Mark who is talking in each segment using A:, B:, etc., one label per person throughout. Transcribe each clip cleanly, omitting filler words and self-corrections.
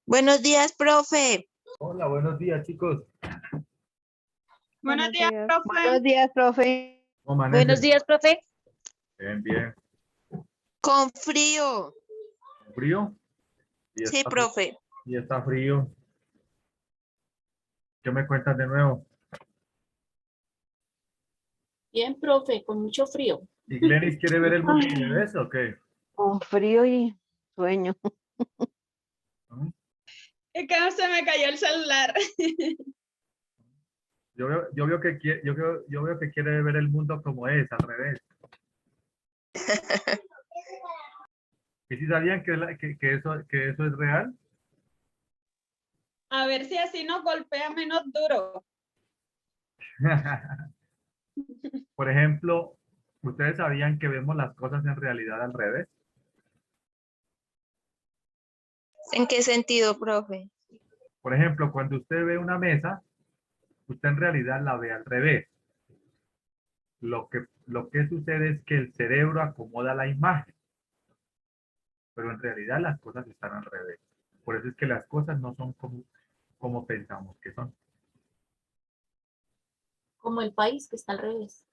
A: Buenos días, profe.
B: Hola, buenos días, chicos.
C: Buenos días, profe.
D: Buenos días, profe.
B: ¿Cómo amanecen?
A: Buenos días, profe.
B: Bien, bien.
A: Con frío.
B: ¿Frío? Y
A: Sí,
B: está,
A: profe.
B: y está frío. ¿Qué me cuentan de nuevo?
C: Bien, profe, con mucho frío.
B: ¿Y Glenis quiere ver el mundo al revés o qué?
D: Con frío y sueño.
B: ¿Mm?
C: Es que se me cayó el celular.
B: Yo veo que quiere ver el mundo como es, al revés. ¿Y si sabían que eso es real?
C: A ver si así nos golpea menos duro.
B: Por ejemplo, ¿ustedes sabían que vemos las cosas en realidad al revés?
A: ¿En qué sentido, profe?
B: Por ejemplo, cuando usted ve una mesa, usted en realidad la ve al revés. Lo que sucede es que el cerebro acomoda la imagen, pero en realidad las cosas están al revés. Por eso es que las cosas no son como pensamos que son.
C: Como el país que está al revés.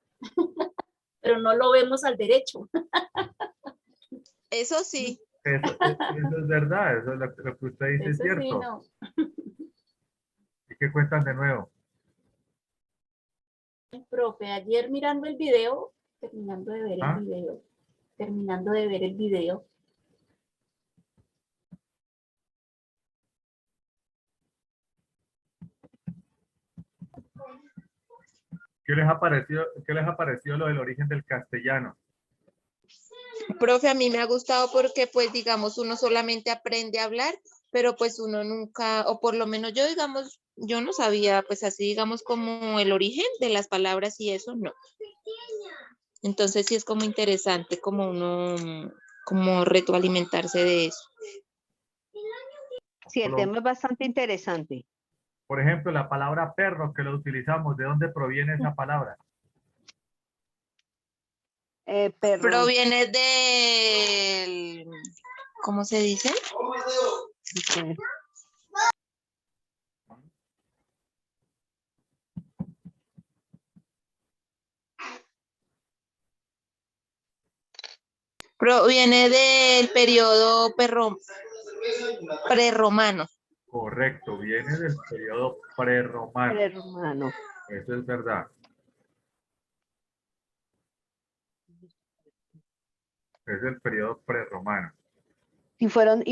C: Pero no lo vemos al derecho.
A: Eso sí.
B: Eso es verdad, eso es lo que usted dice es
C: Eso sí,
B: cierto.
C: no.
B: ¿Y qué cuentan de nuevo?
C: Profe, ayer mirando el video,
B: ¿Ah?
C: terminando de ver el video,
B: Qué les ha parecido lo del origen del castellano?
A: Profe, a mí me ha gustado porque, pues, digamos, uno solamente aprende a hablar, pero pues uno nunca, o por lo menos yo, digamos, yo no sabía, pues así, digamos, como el origen de las palabras y eso, no. Entonces sí es como interesante, como uno, como retroalimentarse de eso.
D: Sí, el tema es bastante interesante.
B: Por ejemplo, la palabra perro que lo utilizamos, ¿de dónde proviene esa palabra?
D: Perro.
A: Proviene del, ¿cómo se dice?
D: Sí.
A: Proviene del periodo prerromano.
B: Correcto, viene del periodo prerromano.
D: Hermano.
B: Eso es verdad. Es el periodo prerromano.
D: Y fueron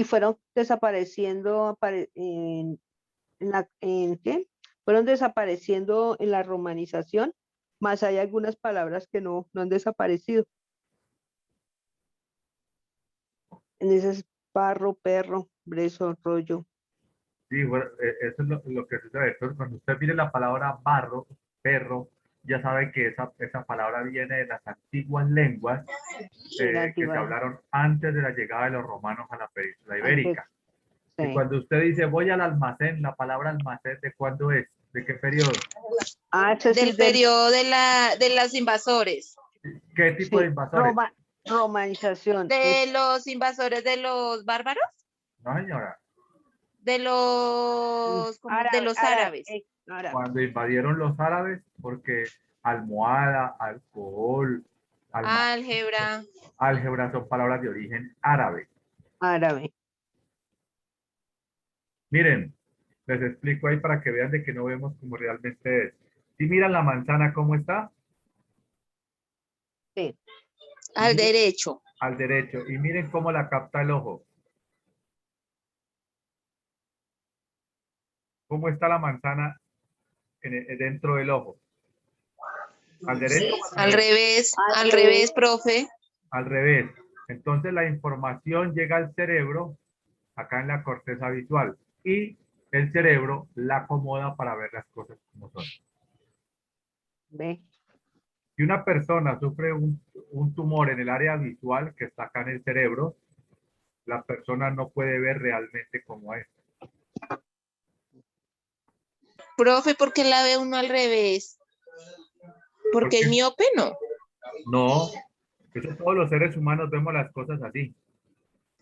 D: desapareciendo ¿en qué? Fueron desapareciendo en la romanización, más hay algunas palabras que no han desaparecido. En ese es barro, perro, brezo, rollo.
B: Sí, bueno, eso es lo que sucede. Entonces, cuando usted mire la palabra barro, perro, ya sabe que esa palabra viene de las antiguas lenguas
D: De la
B: que se
D: antigua.
B: hablaron antes de la llegada de los romanos a la península ibérica. Y
D: Sí.
B: cuando usted dice voy al almacén, la palabra almacén, ¿de cuándo es? ¿De qué periodo?
D: Ese sí
A: Del
D: es del
A: periodo de los invasores.
B: ¿Qué tipo de invasores?
D: romanización.
A: De los invasores de los bárbaros.
B: No, señora.
A: De los, de los árabes.
D: Árabe.
B: Cuando invadieron los árabes, porque almohada, alcohol,
A: Álgebra.
B: álgebra son palabras de origen árabe.
D: Árabe.
B: Miren, les explico ahí para que vean de que no vemos como realmente es. Si miran la manzana, ¿cómo está?
D: Sí.
A: Al derecho.
B: Al derecho. Y miren cómo la capta el ojo. ¿Cómo está la manzana dentro del ojo? ¿Al derecho o al
A: Al
B: revés?
A: revés, profe.
B: Al revés. Entonces la información llega al cerebro, acá en la corteza visual, y el cerebro la acomoda para ver las cosas como son.
D: Ve.
B: Si una persona sufre un tumor en el área visual que está acá en el cerebro, la persona no puede ver realmente cómo es.
A: Profe, ¿por qué la ve uno al revés? Porque es miope, no.
B: No, eso todos los seres humanos vemos las cosas así.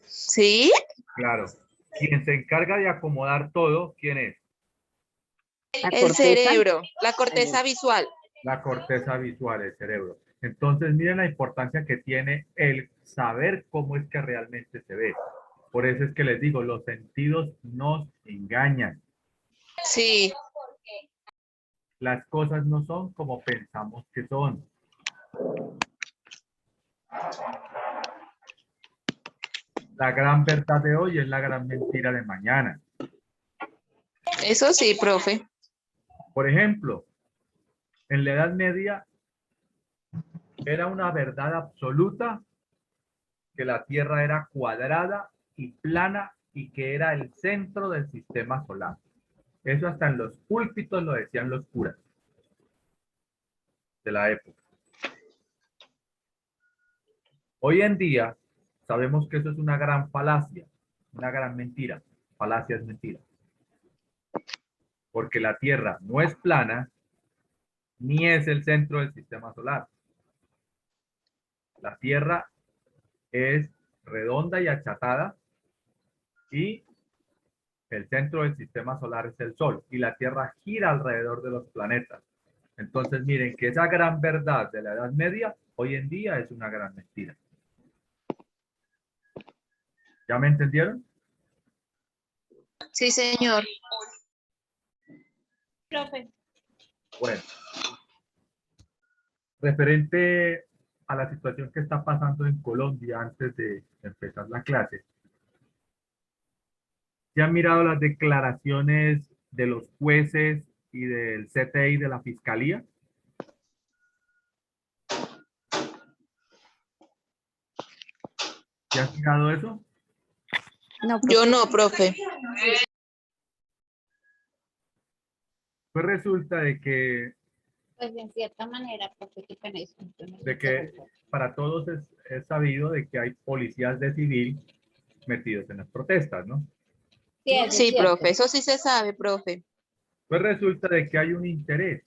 A: ¿Sí?
B: Claro. Quien se encarga de acomodar todo, ¿quién es?
D: La
A: El
D: corteza.
A: cerebro, la corteza visual.
B: La corteza visual, el cerebro. Entonces, miren la importancia que tiene el saber cómo es que realmente se ve. Por eso es que les digo, los sentidos nos engañan.
A: Sí,
B: Las cosas no son como pensamos que son. La gran verdad de hoy es la gran mentira de mañana.
A: eso sí, profe.
B: Por ejemplo, en la Edad Media era una verdad absoluta que la Tierra era cuadrada y plana y que era el centro del sistema solar. Eso hasta en los púlpitos lo decían los curas de la época. Hoy en día sabemos que eso es una gran falacia, una gran mentira. Falacia es mentira. Porque la Tierra no es plana ni es el centro del sistema solar. La Tierra es redonda y achatada y el centro del sistema solar es el Sol y la Tierra gira alrededor de los planetas. Entonces miren que esa gran verdad de la Edad Media hoy en día es una gran mentira. ¿Ya me entendieron?
A: Sí, señor.
C: Profe,
B: Bueno, referente a la situación que está pasando en Colombia antes de empezar la clase, ¿se han mirado las declaraciones de los jueces y del CTI de la Fiscalía? ¿Se han mirado eso?
D: No,
A: Yo no, profe.
B: Pues resulta
C: pues en cierta manera, profe, qué pena, disculpe, me
B: de que para todos es sabido de que hay policías de civil metidos en las protestas, ¿no?
C: Sí, eso es
A: Sí,
C: cierto.
A: profe, eso sí se sabe, profe.
B: Pues resulta de que hay un interés.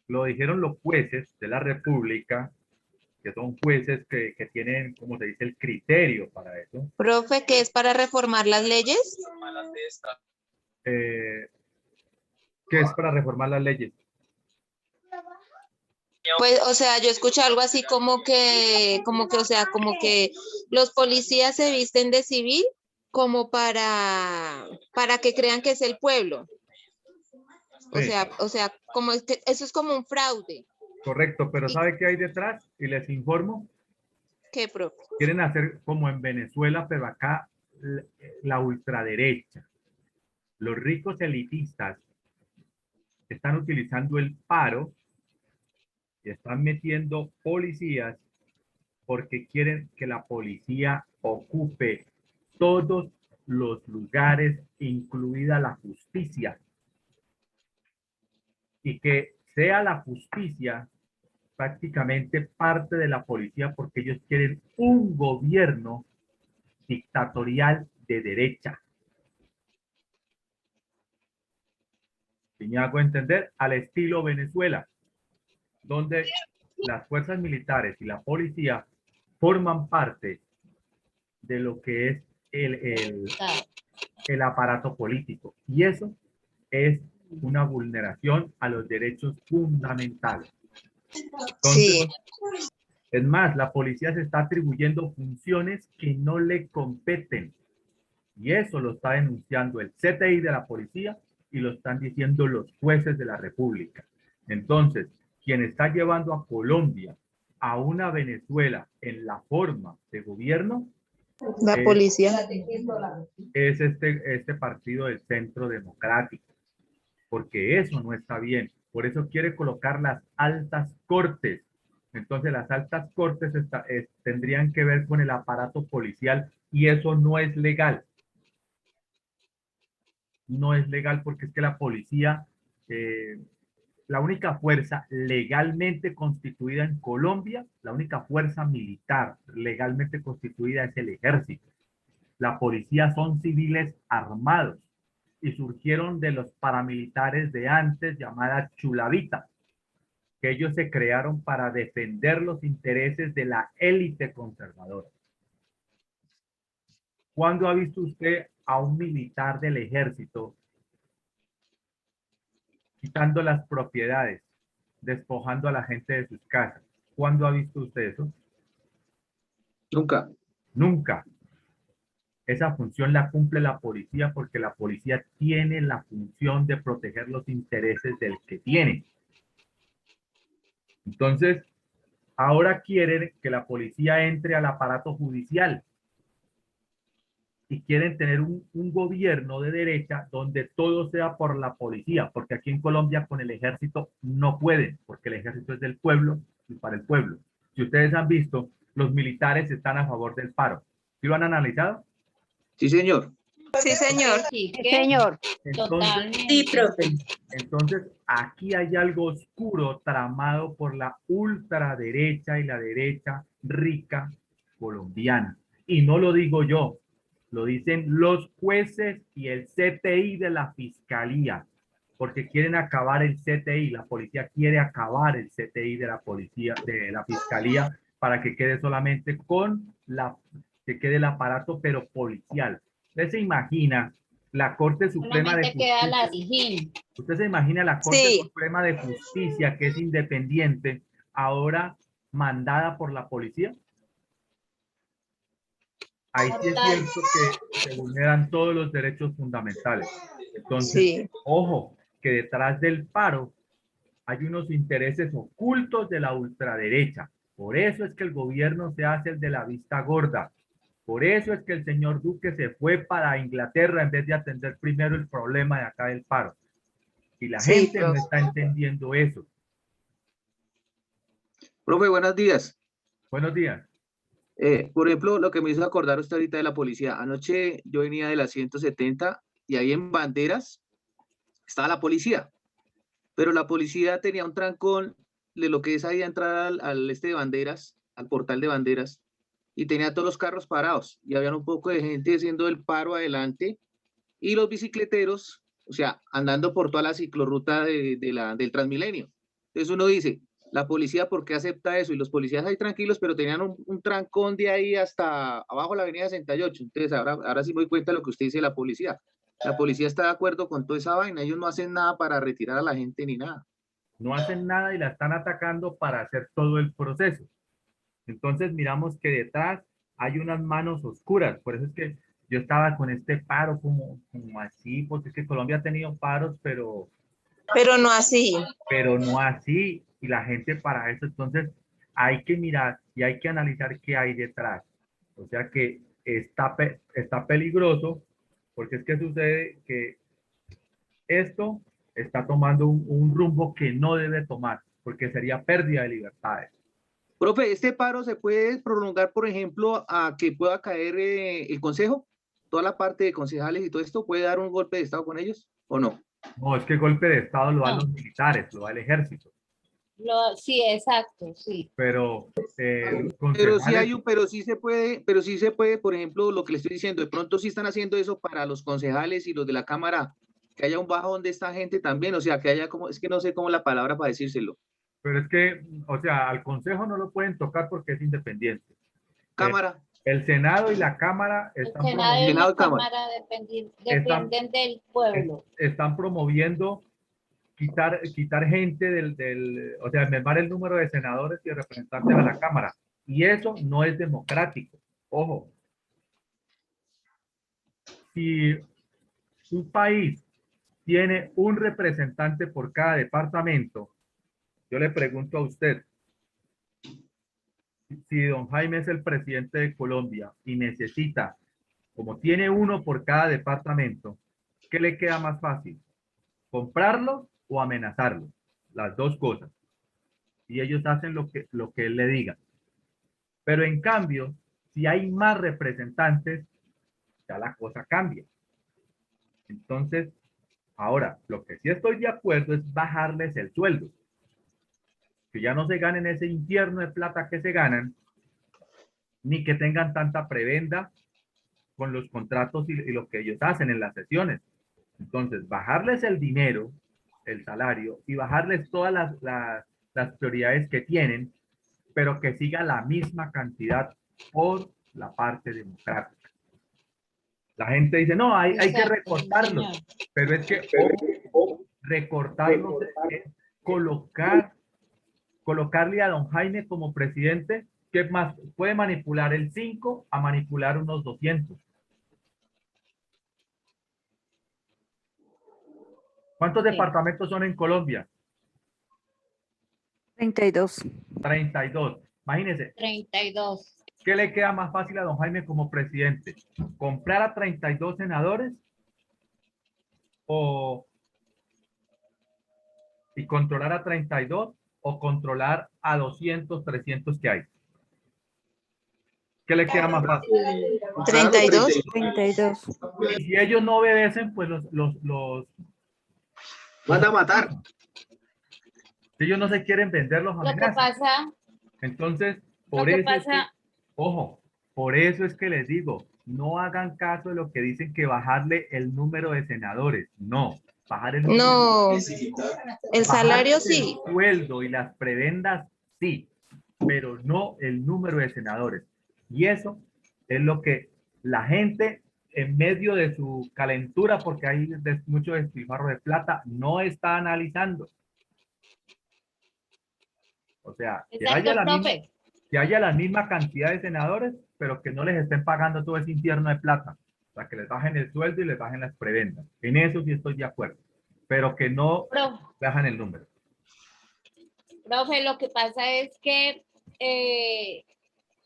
B: Lo dijeron los jueces de la República, que son jueces que tienen, como se dice, el criterio para eso.
A: Profe, ¿qué es para reformar las leyes?
B: ¿Qué es para reformar las leyes?
A: Pues, o sea, yo escuché algo así o sea, como que los policías se visten de civil como para que crean que es el pueblo.
B: Sí,
A: O sea, como es que eso es como un fraude.
B: correcto, pero ¿sabe qué hay detrás? Y les informo,
A: ¿Qué, profe?
B: quieren hacer como en Venezuela, pero acá la ultraderecha. Los ricos elitistas están utilizando el paro y están metiendo policías porque quieren que la policía ocupe todos los lugares, incluida la justicia, y que sea la justicia prácticamente parte de la policía porque ellos quieren un gobierno dictatorial de derecha. Si me hago entender, al estilo Venezuela, donde las fuerzas militares y la policía forman parte de lo que es el aparato político. Y eso es una vulneración a los derechos fundamentales. Entonces,
A: Sí,
B: es más, la policía se está atribuyendo funciones que no le competen. Y eso lo está denunciando el CTI de la policía y lo están diciendo los jueces de la República. Entonces, quien está llevando a Colombia a una Venezuela en la forma de gobierno
A: la policía.
B: es este partido del Centro Democrático, porque eso no está bien. Por eso quiere colocar las altas cortes. Entonces las altas cortes tendrían que ver con el aparato policial y eso no es legal. No es legal porque es que la policía, la única fuerza legalmente constituida en Colombia, la única fuerza militar legalmente constituida es el ejército. La policía son civiles armados y surgieron de los paramilitares de antes llamada Chulavita, que ellos se crearon para defender los intereses de la élite conservadora. ¿Cuándo ha visto usted a un militar del ejército quitando las propiedades, despojando a la gente de sus casas? ¿Cuándo ha visto usted eso?
E: Nunca.
B: Nunca. Esa función la cumple la policía porque la policía tiene la función de proteger los intereses del que tiene. Entonces, ahora quieren que la policía entre al aparato judicial y quieren tener un gobierno de derecha donde todo sea por la policía, porque aquí en Colombia con el ejército no pueden, porque el ejército es del pueblo y para el pueblo. Si ustedes han visto, los militares están a favor del paro. ¿Sí lo han analizado?
E: Sí, señor.
A: Sí, señor.
C: Sí,
D: Sí,
C: ¿qué?
D: señor.
B: Entonces,
C: Totalmente.
F: Sí, profe.
B: entonces, aquí hay algo oscuro tramado por la ultraderecha y la derecha rica colombiana. Y no lo digo yo, lo dicen los jueces y el CTI de la fiscalía, porque quieren acabar el CTI, la policía quiere acabar el CTI de la policía, de la fiscalía, para que quede solamente que quede el aparato, pero policial. Usted se imagina la Corte Suprema de
C: Solamente queda la
B: Justicia.
C: SIJIN.
B: Usted se imagina la Corte
A: Sí.
B: Suprema de Justicia, que es independiente, ahora mandada por la policía. Ahí sí es
C: Total.
B: cierto que se vulneran todos los derechos fundamentales. Entonces,
A: Sí.
B: ojo, que detrás del paro hay unos intereses ocultos de la ultraderecha. Por eso es que el gobierno se hace el de la vista gorda. Por eso es que el señor Duque se fue para Inglaterra en vez de atender primero el problema de acá del paro. Y la
A: Sí,
B: gente no
A: profe.
B: está entendiendo eso.
E: Profe, buenos días.
B: Buenos días.
E: Por ejemplo, lo que me hizo acordar usted ahorita de la policía. Anoche yo venía de la 170 y ahí en Banderas estaba la policía, pero la policía tenía un trancón de lo que es ahí a entrar al este de Banderas, al portal de Banderas, y tenía todos los carros parados y había un poco de gente haciendo el paro adelante y los bicicleteros, o sea, andando por toda la ciclorruta del Transmilenio. Entonces uno dice, la policía, ¿por qué acepta eso? Y los policías ahí tranquilos, pero tenían un trancón de ahí hasta abajo de la avenida 68. Entonces ahora sí me doy cuenta de lo que usted dice de la policía. La policía está de acuerdo con toda esa vaina, ellos no hacen nada para retirar a la gente ni nada.
B: No hacen nada y la están atacando para hacer todo el proceso. Entonces miramos que detrás hay unas manos oscuras. Por eso es que yo estaba con este paro como así, porque es que Colombia ha tenido paros,
A: Pero no así.
B: pero no así. Y la gente para eso, entonces hay que mirar y hay que analizar qué hay detrás. O sea que está peligroso, porque es que sucede que esto está tomando un rumbo que no debe tomar, porque sería pérdida de libertades.
E: Profe, ¿este paro se puede prolongar, por ejemplo, a que pueda caer el consejo? Toda la parte de concejales y todo esto, ¿puede dar un golpe de estado con ellos o no?
B: No, es que el golpe de Estado lo dan
C: No.
B: los militares, lo da el ejército,
C: Sí, exacto, sí.
B: pero los
E: Pero sí
B: concejales,
E: pero sí se puede, por ejemplo, lo que le estoy diciendo, de pronto sí están haciendo eso para los concejales y los de la Cámara, que haya un bajón de esta gente también, o sea, que haya como, es que no sé cómo la palabra para decírselo.
B: pero es que, o sea, al Consejo no lo pueden tocar porque es independiente.
E: Cámara,
B: El Senado y la Cámara
C: El
B: están
C: Senado y
E: Senado
C: la
E: y Cámara.
C: Cámara
B: Están-
C: dependen del pueblo.
B: están promoviendo quitar gente o sea, mermar el número de senadores y de representantes a la Cámara. Y eso no es democrático. Ojo, si un país tiene un representante por cada departamento, yo le pregunto a usted, si don Jaime es el presidente de Colombia y necesita, como tiene uno por cada departamento, ¿qué le queda más fácil? ¿Comprarlo o amenazarlo? Las dos cosas. Y ellos hacen lo que él le diga. Pero en cambio, si hay más representantes, ya la cosa cambia. Entonces, ahora, lo que sí estoy de acuerdo es bajarles el sueldo. Que ya no se ganen ese infierno de plata que se ganan, ni que tengan tanta prebenda con los contratos y lo que ellos hacen en las sesiones. Entonces, bajarles el dinero, el salario, y bajarles todas las prioridades que tienen, pero que siga la misma cantidad por la parte democrática. La gente dice, no, hay que
A: Exacto,
B: recortarlos,
A: señor.
B: pero es que recortarlos es colocarle a don Jaime como presidente, que más puede manipular el 5 a manipular unos 200. ¿Cuántos
A: Sí.
B: departamentos son en Colombia?
F: 32.
B: 32. Imagínense,
A: 32.
B: ¿qué le queda más fácil a don Jaime como presidente? ¿Comprar a 32 senadores y controlar a 32 o controlar a 200, 300 que hay? ¿Qué le queda más fácil?
A: 32.
F: 32.
B: Y si ellos no obedecen, pues los
E: Manda a matar.
B: si ellos no se quieren vender, los
A: Lo que
B: amenazan.
A: pasa,
B: Entonces,
A: lo
B: por
A: que
B: eso es que,
A: pasa,
B: ojo, por eso es que les digo, no hagan caso de lo que dicen que bajarle el número de senadores. No, bajar el número.
A: no, el salario
B: Bajar
A: sí.
B: el sueldo y las prebendas, sí, pero no el número de senadores. Y eso es lo que la gente, en medio de su calentura, porque hay mucho despilfarro de plata, no está analizando. O sea,
A: Exacto, profe.
B: que haya la misma cantidad de senadores, pero que no les estén pagando todo ese infierno de plata. O sea, que les bajen el sueldo y les bajen las prebendas. En eso sí estoy de acuerdo. Pero que no bajan el número.
A: Profe, lo que pasa es que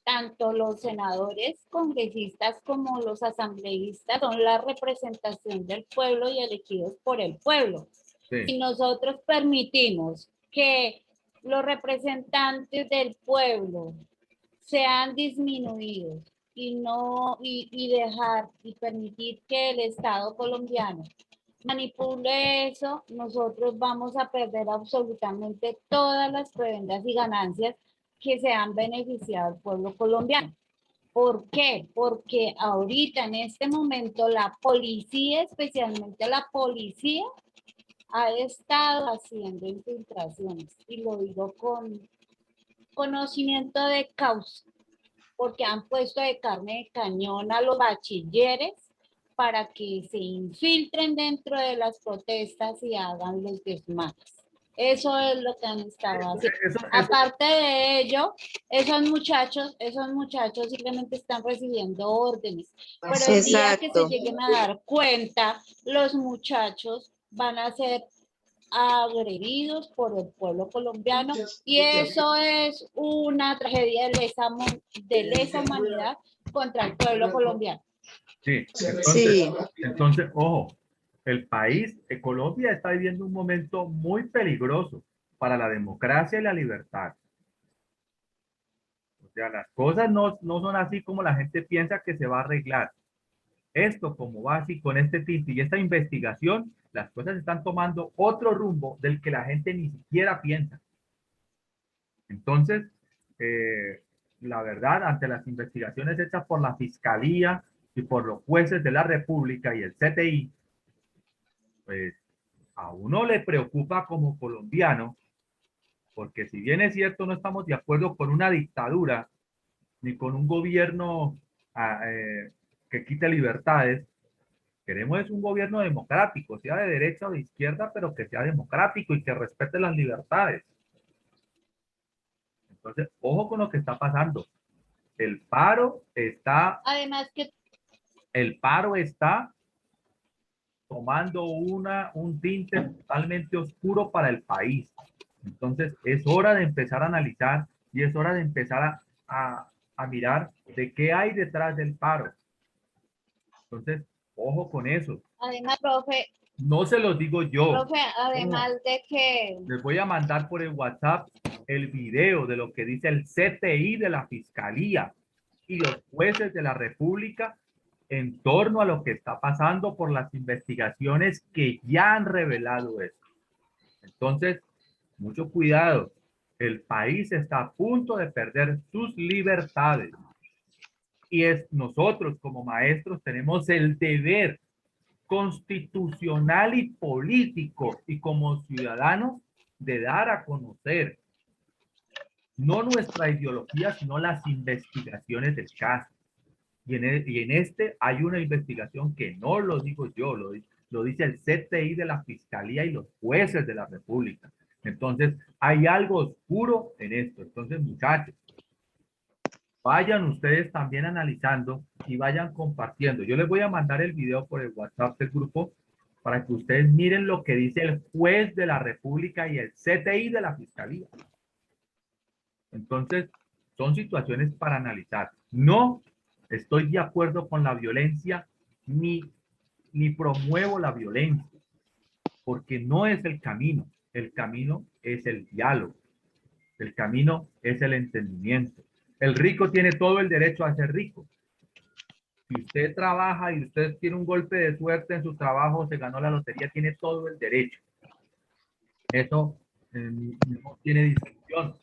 A: tanto los senadores, congresistas como los asambleístas son la representación del pueblo y elegidos por el pueblo.
B: Sí.
A: Si nosotros permitimos que los representantes del pueblo sean disminuidos y dejar y permitir que el Estado colombiano manipule eso, nosotros vamos a perder absolutamente todas las prebendas y ganancias que se han beneficiado al pueblo colombiano. ¿Por qué? Porque ahorita en este momento la policía, especialmente la policía, ha estado haciendo infiltraciones, y lo digo con conocimiento de causa, porque han puesto de carne de cañón a los bachilleres para que se infiltren dentro de las protestas y hagan los desmanes. Eso es lo que han estado haciendo. Aparte de ello, esos muchachos simplemente están recibiendo órdenes. Pero el día que se lleguen a dar cuenta, los muchachos van a ser agredidos por el pueblo colombiano, y eso es una tragedia de lesa humanidad contra el pueblo colombiano.
B: Sí, entonces, ojo, el país, Colombia está viviendo un momento muy peligroso para la democracia y la libertad. O sea, las cosas no son así como la gente piensa que se va a arreglar. Esto, como va así con este tinte y esta investigación, las cosas están tomando otro rumbo del que la gente ni siquiera piensa. Entonces, la verdad, ante las investigaciones hechas por la Fiscalía y por los jueces de la República y el CTI, pues a uno le preocupa como colombiano, porque si bien es cierto, no estamos de acuerdo con una dictadura ni con un gobierno que quite libertades. Queremos un gobierno democrático, sea de derecha o de izquierda, pero que sea democrático y que respete las libertades. Entonces, ojo con lo que está pasando. El paro está tomando un tinte totalmente oscuro para el país. Entonces, es hora de empezar a analizar y es hora de empezar a mirar de qué hay detrás del paro. Entonces, ojo con eso.
A: Además, profe,
B: no se los digo yo.
A: Profe, además de que...
B: Les voy a mandar por el WhatsApp el video de lo que dice el CTI de la Fiscalía y los jueces de la República en torno a lo que está pasando por las investigaciones que ya han revelado esto. Entonces, mucho cuidado. El país está a punto de perder sus libertades. Y nosotros como maestros tenemos el deber constitucional y político y como ciudadanos de dar a conocer no nuestra ideología, sino las investigaciones del caso. y en este hay una investigación que no lo digo yo, lo dice el CTI de la Fiscalía y los jueces de la República. Entonces, hay algo oscuro en esto. Entonces, muchachos, vayan ustedes también analizando y vayan compartiendo. Yo les voy a mandar el video por el WhatsApp del grupo para que ustedes miren lo que dice el juez de la República y el CTI de la Fiscalía. Entonces, son situaciones para analizar. No estoy de acuerdo con la violencia ni promuevo la violencia, porque no es el camino. El camino es el diálogo. El camino es el entendimiento. El rico tiene todo el derecho a ser rico. Si usted trabaja y usted tiene un golpe de suerte en su trabajo, se ganó la lotería, tiene todo el derecho. Eso no tiene discusión.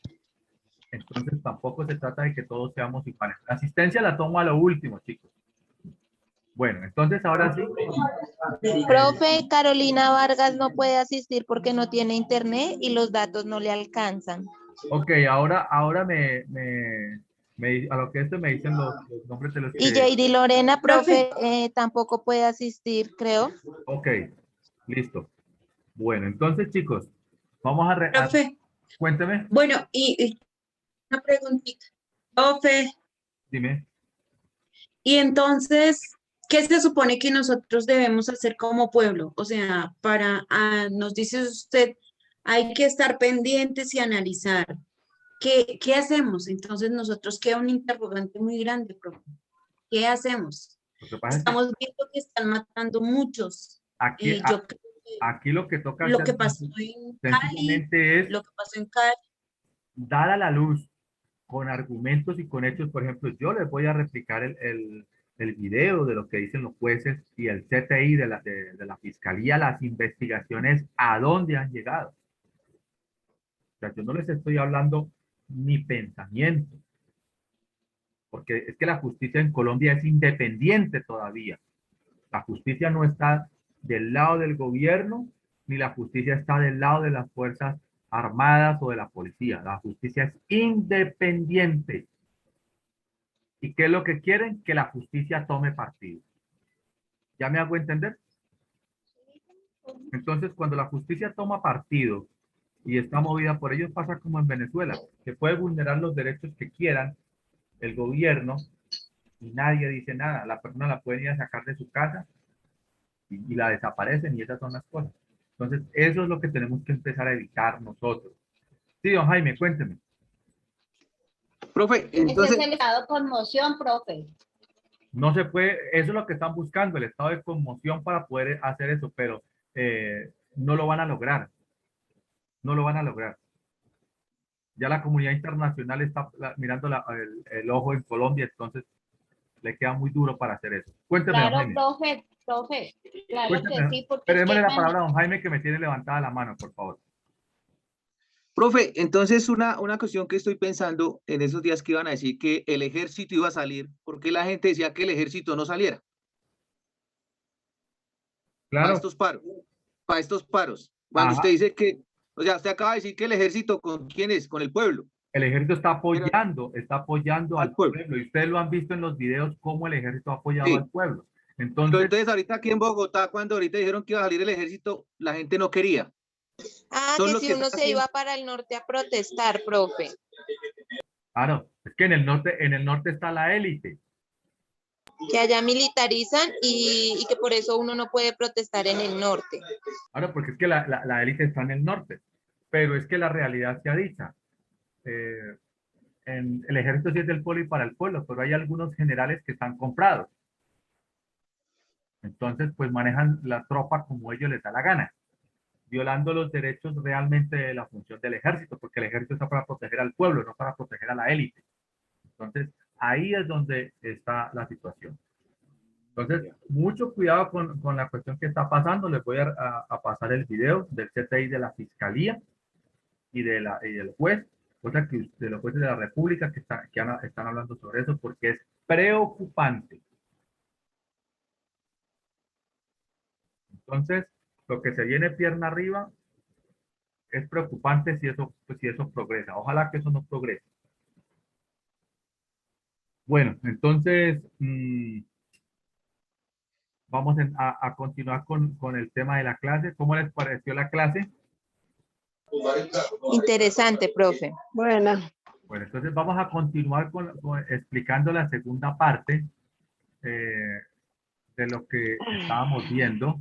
B: Entonces tampoco se trata de que todos seamos iguales. La asistencia la tomo a lo último, chicos. Bueno, entonces ahora sí.
A: Profe, Carolina Vargas no puede asistir porque no tiene internet y los datos no le alcanzan.
B: Ok, ahora a lo que esto me dicen los nombres de los
A: Y
B: que...
A: JD Lorena, profe, tampoco puede asistir, creo.
B: Ok, listo. Bueno, entonces chicos, vamos a...
F: Profe,
B: Cuénteme,
F: bueno, y una preguntita. Profe,
B: dime.
F: y entonces, ¿qué se supone que nosotros debemos hacer como pueblo? O sea, nos dice usted, hay que estar pendientes y analizar. ¿Qué hacemos? Entonces, nosotros queda un interrogante muy grande, profe. ¿Qué hacemos?
B: Lo que pasa es que
F: Estamos viendo que están matando muchos.
B: aquí,
F: Yo creo que
B: aquí lo que toca
F: lo
B: hacer
F: que pasó en Cali,
B: sencillamente es
F: lo que pasó en Cali,
B: dar a la luz con argumentos y con hechos. Por ejemplo, yo les voy a replicar el video de lo que dicen los jueces y el CTI de la Fiscalía, las investigaciones, a dónde han llegado. O sea, yo no les estoy hablando mi pensamiento, porque es que la justicia en Colombia es independiente todavía. La justicia no está del lado del gobierno, ni la justicia está del lado de las fuerzas armadas o de la policía. La justicia es independiente. ¿Y qué es lo que quieren? Que la justicia tome partido. ¿Ya me hago entender? Entonces, cuando la justicia toma partido y está movida por ellos, pasa como en Venezuela, que puede vulnerar los derechos que quieran el gobierno y nadie dice nada. La persona la pueden ir a sacar de su casa y la desaparecen y esas son las cosas. Entonces, eso es lo que tenemos que empezar a evitar nosotros. Sí, don Jaime, cuénteme.
E: Profe,
G: Ese
E: entonces,
G: es el estado de conmoción, profe.
B: No se puede, eso es lo que están buscando, el estado de conmoción para poder hacer eso, pero no lo van a lograr. No lo van a lograr. Ya la comunidad internacional está mirando el ojo en Colombia, entonces le queda muy duro para hacer eso. Cuénteme, don
G: Claro,
B: Jaime.
G: profe, claro que
B: Cuénteme.
G: sí, porque
B: Pero
G: es
B: démosle
G: que
B: la palabra a don Jaime que me tiene levantada la mano, por favor.
E: profe, entonces una cuestión que estoy pensando en esos días que iban a decir que el ejército iba a salir, ¿por qué la gente decía que el ejército no saliera para
B: Claro.
E: estos paros? Para estos paros. Cuando
B: Ajá.
E: usted dice que, o sea, usted acaba de decir que el ejército, ¿con quién es? Con el pueblo.
B: El ejército está
E: Pero
B: apoyando
E: al
B: al
E: pueblo.
B: pueblo. Y ustedes lo han visto en los videos cómo el ejército ha apoyado al
E: Sí.
B: pueblo.
E: Pero
B: Entonces,
E: entonces ahorita aquí en Bogotá, cuando ahorita dijeron que iba a salir el ejército, la gente no quería.
A: Ah,
E: Son
A: que
E: los
A: si
E: que
A: uno
E: están
A: se iba
E: haciendo.
A: para el norte a protestar, profe.
B: claro, es que en el norte está la élite.
A: Que allá militarizan y que por eso uno no puede protestar en el norte.
B: Ahora, porque es que la élite está en el norte, pero es que la realidad se ha dicha. El ejército sí es del pueblo y para el pueblo, pero hay algunos generales que están comprados. Entonces, pues manejan la tropa como ellos les da la gana, violando los derechos realmente de la función del ejército, porque el ejército está para proteger al pueblo, no para proteger a la élite. Entonces, ahí es donde está la situación. Entonces, mucho cuidado con la cuestión que está pasando. Les voy a pasar el video del CTI de la Fiscalía y del juez, cosa que de los jueces de la República que están hablando sobre eso, porque es preocupante. Entonces, lo que se viene pierna arriba es preocupante si eso progresa. Ojalá que eso no progrese. Bueno, entonces vamos a continuar con el tema de la clase. ¿Cómo les pareció la clase?
A: Interesante, profe.
D: Bueno,
B: Bueno, entonces vamos a continuar explicando la segunda parte de lo que estábamos viendo.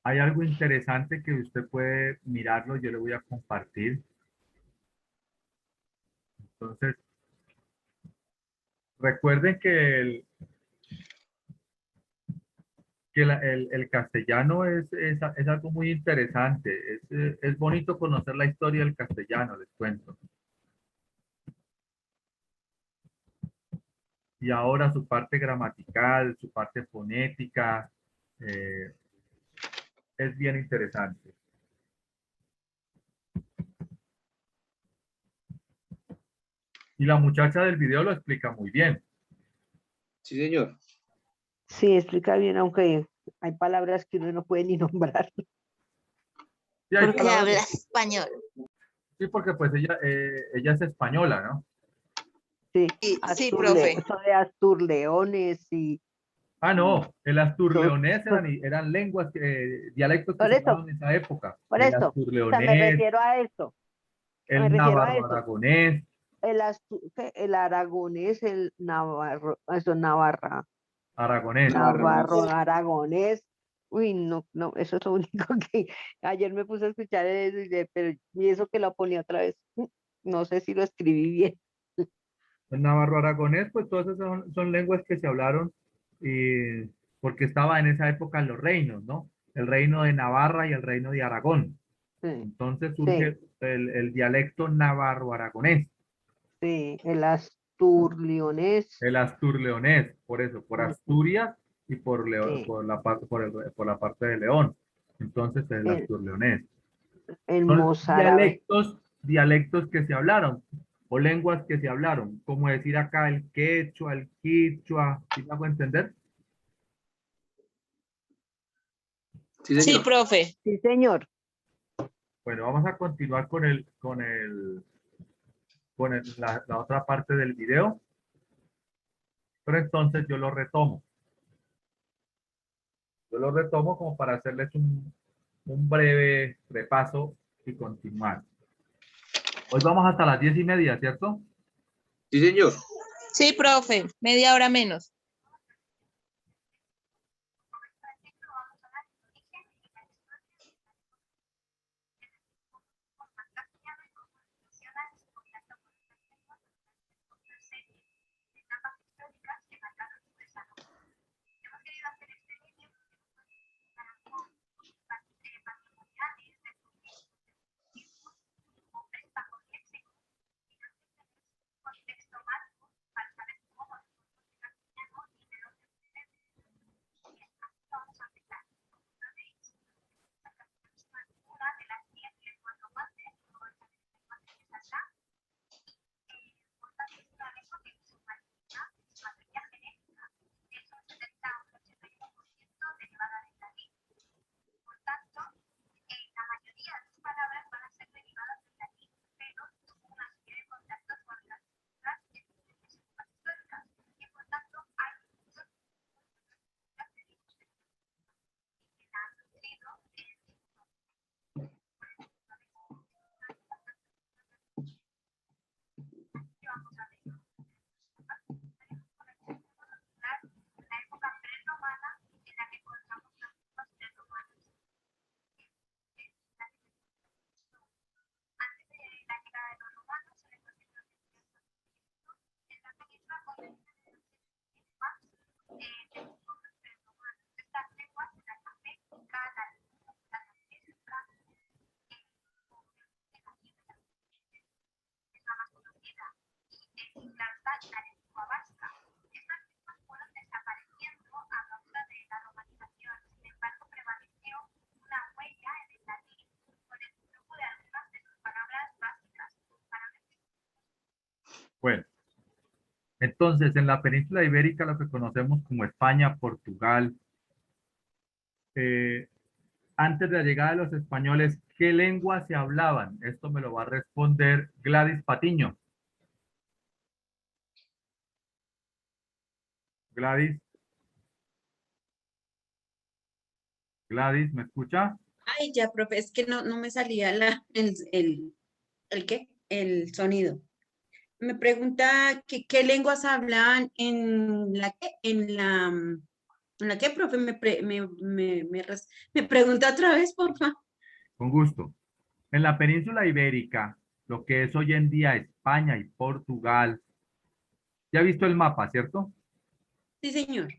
B: Hay algo interesante que usted puede mirarlo, yo le voy a compartir. Entonces, recuerden que el castellano es algo muy interesante. Es bonito conocer la historia del castellano, les cuento. Y ahora su parte gramatical, su parte fonética, es bien interesante. Y la muchacha del video lo explica muy bien.
E: Sí, señor.
D: sí, explica bien, aunque hay palabras que uno no puede ni nombrar.
B: Sí, hay
A: Porque
B: palabras-
A: habla español.
B: sí, porque pues ella es española, ¿no?
D: Sí,
A: Sí, profe.
D: eso de Asturleones y
B: Ah, no, el
D: son,
B: asturleonés eran lenguas, dialectos que
D: por
B: se
D: eso,
B: hablaban en esa época.
D: por
B: El
D: eso. O sea, me
B: asturleonés,
D: refiero a eso, me
B: el
D: refiero a eso.
B: navarro-aragonés,
D: El aragonés, el navarro, eso
B: aragonés.
D: navarro, aragonés. Uy, no, no, eso es lo único que ayer me puse a escuchar eso pero y eso que lo ponía otra vez. No sé si lo escribí bien.
B: El navarro-aragonés, pues todas esas son lenguas que se hablaron porque estaba en esa época en los reinos, ¿no? El reino de Navarra y el reino de Aragón.
D: Sí,
B: Entonces
D: sí,
B: surge el dialecto navarro-aragonés,
D: sí, el asturleonés.
B: el asturleonés, por eso, por
D: Ujú,
B: Asturias y por,
D: sí,
B: por la parte de León. Entonces es el
D: el,
B: asturleonés.
D: el
B: Son
D: mozárabe.
B: dialectos que se hablaron o lenguas que se hablaron, como decir acá el quechua, el quichua, ¿sí me hago entender?
E: Sí,
A: Sí,
E: señor.
A: profe.
D: Sí, señor.
B: Bueno, vamos a continuar la otra parte del video, pero entonces yo lo retomo. Yo lo retomo como para hacerles un breve repaso y continuar. Hoy vamos hasta las 10:30, ¿cierto?
E: Sí, señor.
A: Sí, profe. Media hora menos.
B: Bueno, entonces en la península ibérica, lo que conocemos como España, Portugal, antes de la llegada de los españoles, ¿qué lenguas se hablaban? Esto me lo va a responder Gladys Patiño. Gladys. Gladys, ¿me escucha?
F: Ay, ya, profe, es que no me salía ¿el qué? El sonido. Me pregunta que qué lenguas hablaban en la qué, en la qué, profe, me pregunta otra vez, porfa.
B: Con gusto. En la península ibérica, lo que es hoy en día España y Portugal, ya ha visto el mapa, ¿cierto?
F: Sí, señor.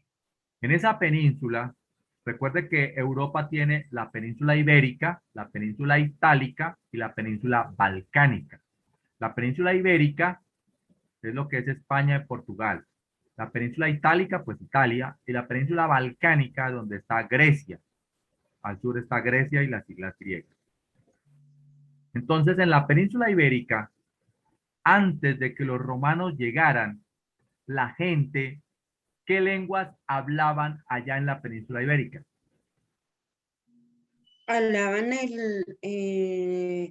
B: En esa península, recuerde que Europa tiene la península ibérica, la península itálica y la península balcánica. La península ibérica es lo que es España y Portugal. La península itálica, pues Italia, y la península balcánica, donde está Grecia. Al sur está Grecia y las islas griegas. Entonces, en la península ibérica, antes de que los romanos llegaran, la gente, ¿qué lenguas hablaban allá en la península ibérica?
F: Hablaban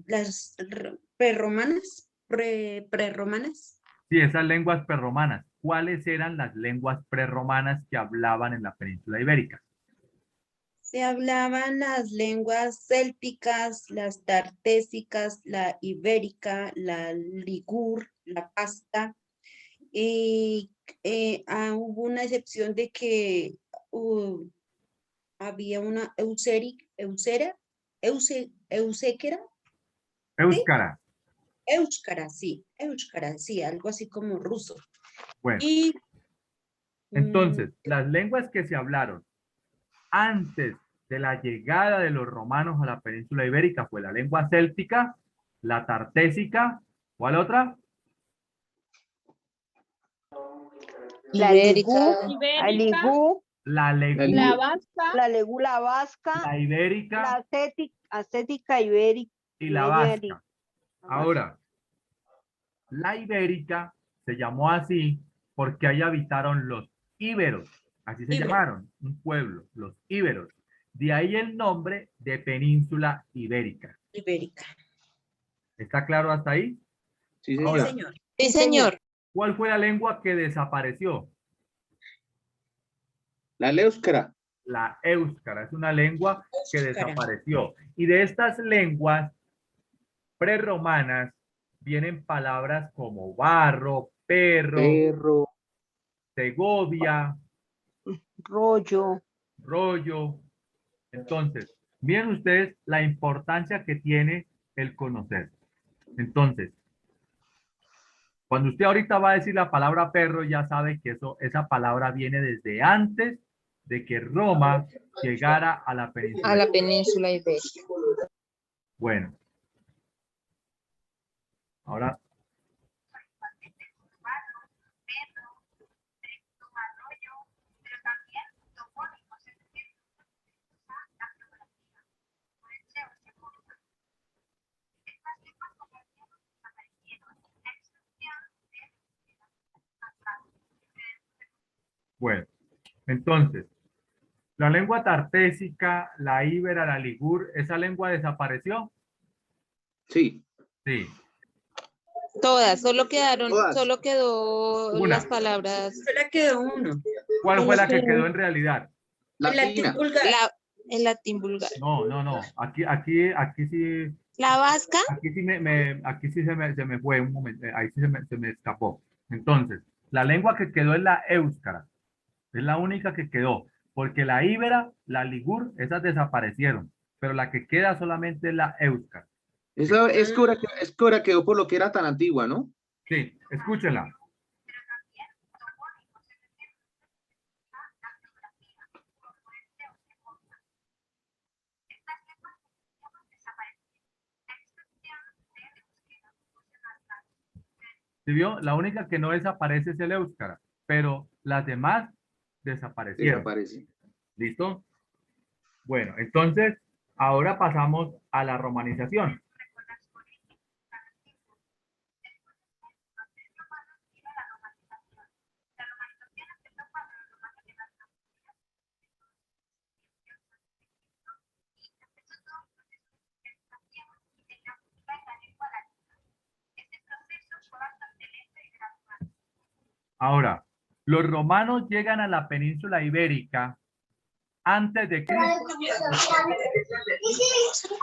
F: las prerromanas, prerromanas.
B: Sí, esas lenguas prerromanas. ¿Cuáles eran las lenguas prerromanas que hablaban en la península ibérica?
F: Se hablaban las lenguas célticas, las tartésicas, la ibérica, la ligur, la pasta. Y hubo una excepción de que había una euséquera, ¿sí?
B: Éuskara.
F: Éuskara, sí, algo así como ruso.
B: Bueno,
F: Y
B: entonces, las lenguas que se hablaron antes de la llegada de los romanos a la península ibérica fue la lengua céltica, la tartésica, ¿cuál otra?
D: La
A: Ibérica.
D: Aligú,
B: La legú,
G: La vasca.
D: la legú, la vasca,
B: la ibérica
D: la ascética ibérica.
B: y la vasca. Ahora, la ibérica se llamó así porque ahí habitaron los íberos, así se
F: Íberos.
B: llamaron, un pueblo, los íberos. De ahí el nombre de península ibérica.
F: ibérica.
B: ¿Está claro hasta ahí?
E: Sí,
F: Sí,
B: Ahora,
F: señor.
A: Sí, señor.
B: ¿cuál fue la lengua que desapareció?
E: La Léuskara.
B: La éuskara, es una lengua que
F: Éuskara.
B: desapareció. Y de estas lenguas prerromanas vienen palabras como barro, perro,
E: Perro.
B: Segovia,
D: Rollo.
B: rollo. Entonces, miren ustedes la importancia que tiene el conocer. Entonces, cuando usted ahorita va a decir la palabra perro, ya sabe que esa palabra viene desde antes de que Roma llegara a la
A: A
B: península.
A: la península ibérica.
B: Bueno, ahora bueno, entonces, la lengua tartésica, la íbera, la ligur, ¿esa lengua desapareció?
E: Sí.
B: Sí.
A: Todas, solo quedaron,
E: Todas.
A: solo quedó
B: Una.
A: las palabras.
F: Solo quedó uno.
B: ¿Cuál fue la que quedó en realidad?
F: El latín
E: Latina.
F: vulgar.
A: El latín vulgar.
B: No. Aquí sí,
A: La vasca,
B: aquí sí se me fue un momento, ahí sí se me escapó. Entonces, la lengua que quedó es la éuskara. Es la única que quedó, porque la íbera, la ligur, esas desaparecieron, pero la que queda solamente es la éuskara.
E: Es que ahora quedó por lo que era tan antigua, ¿no?
B: Sí, escúchenla. ¿Sí vio? La única que no desaparece es el éuskara, pero las demás desaparecieron.
E: Desaparece.
B: ¿Listo? Bueno, entonces, ahora pasamos a la romanización. Ahora, los romanos llegan a la península ibérica antes de Cristo.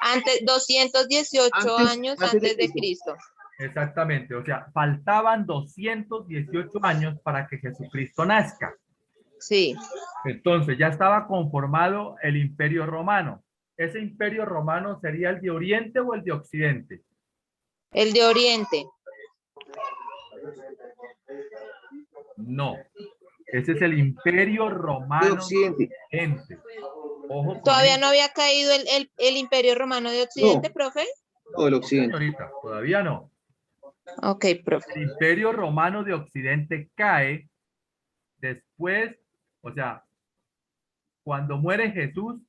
A: Antes, 218 años antes de Cristo.
B: Exactamente, o sea, faltaban 218 años para que Jesucristo nazca.
A: Sí.
B: Entonces ya estaba conformado el Imperio Romano. ¿Ese Imperio Romano sería el de Oriente o el de Occidente?
A: El de Oriente.
B: No, ese es el Imperio Romano
E: De Occidente.
B: Occidente. Ojo con
A: ¿Todavía
B: eso.
A: no había caído el Imperio Romano de Occidente,
E: No.
A: profe?
E: O el Occidente.
B: Señorita, todavía no.
A: Ok, profe.
B: El Imperio Romano de Occidente cae después, o sea, cuando muere Jesús,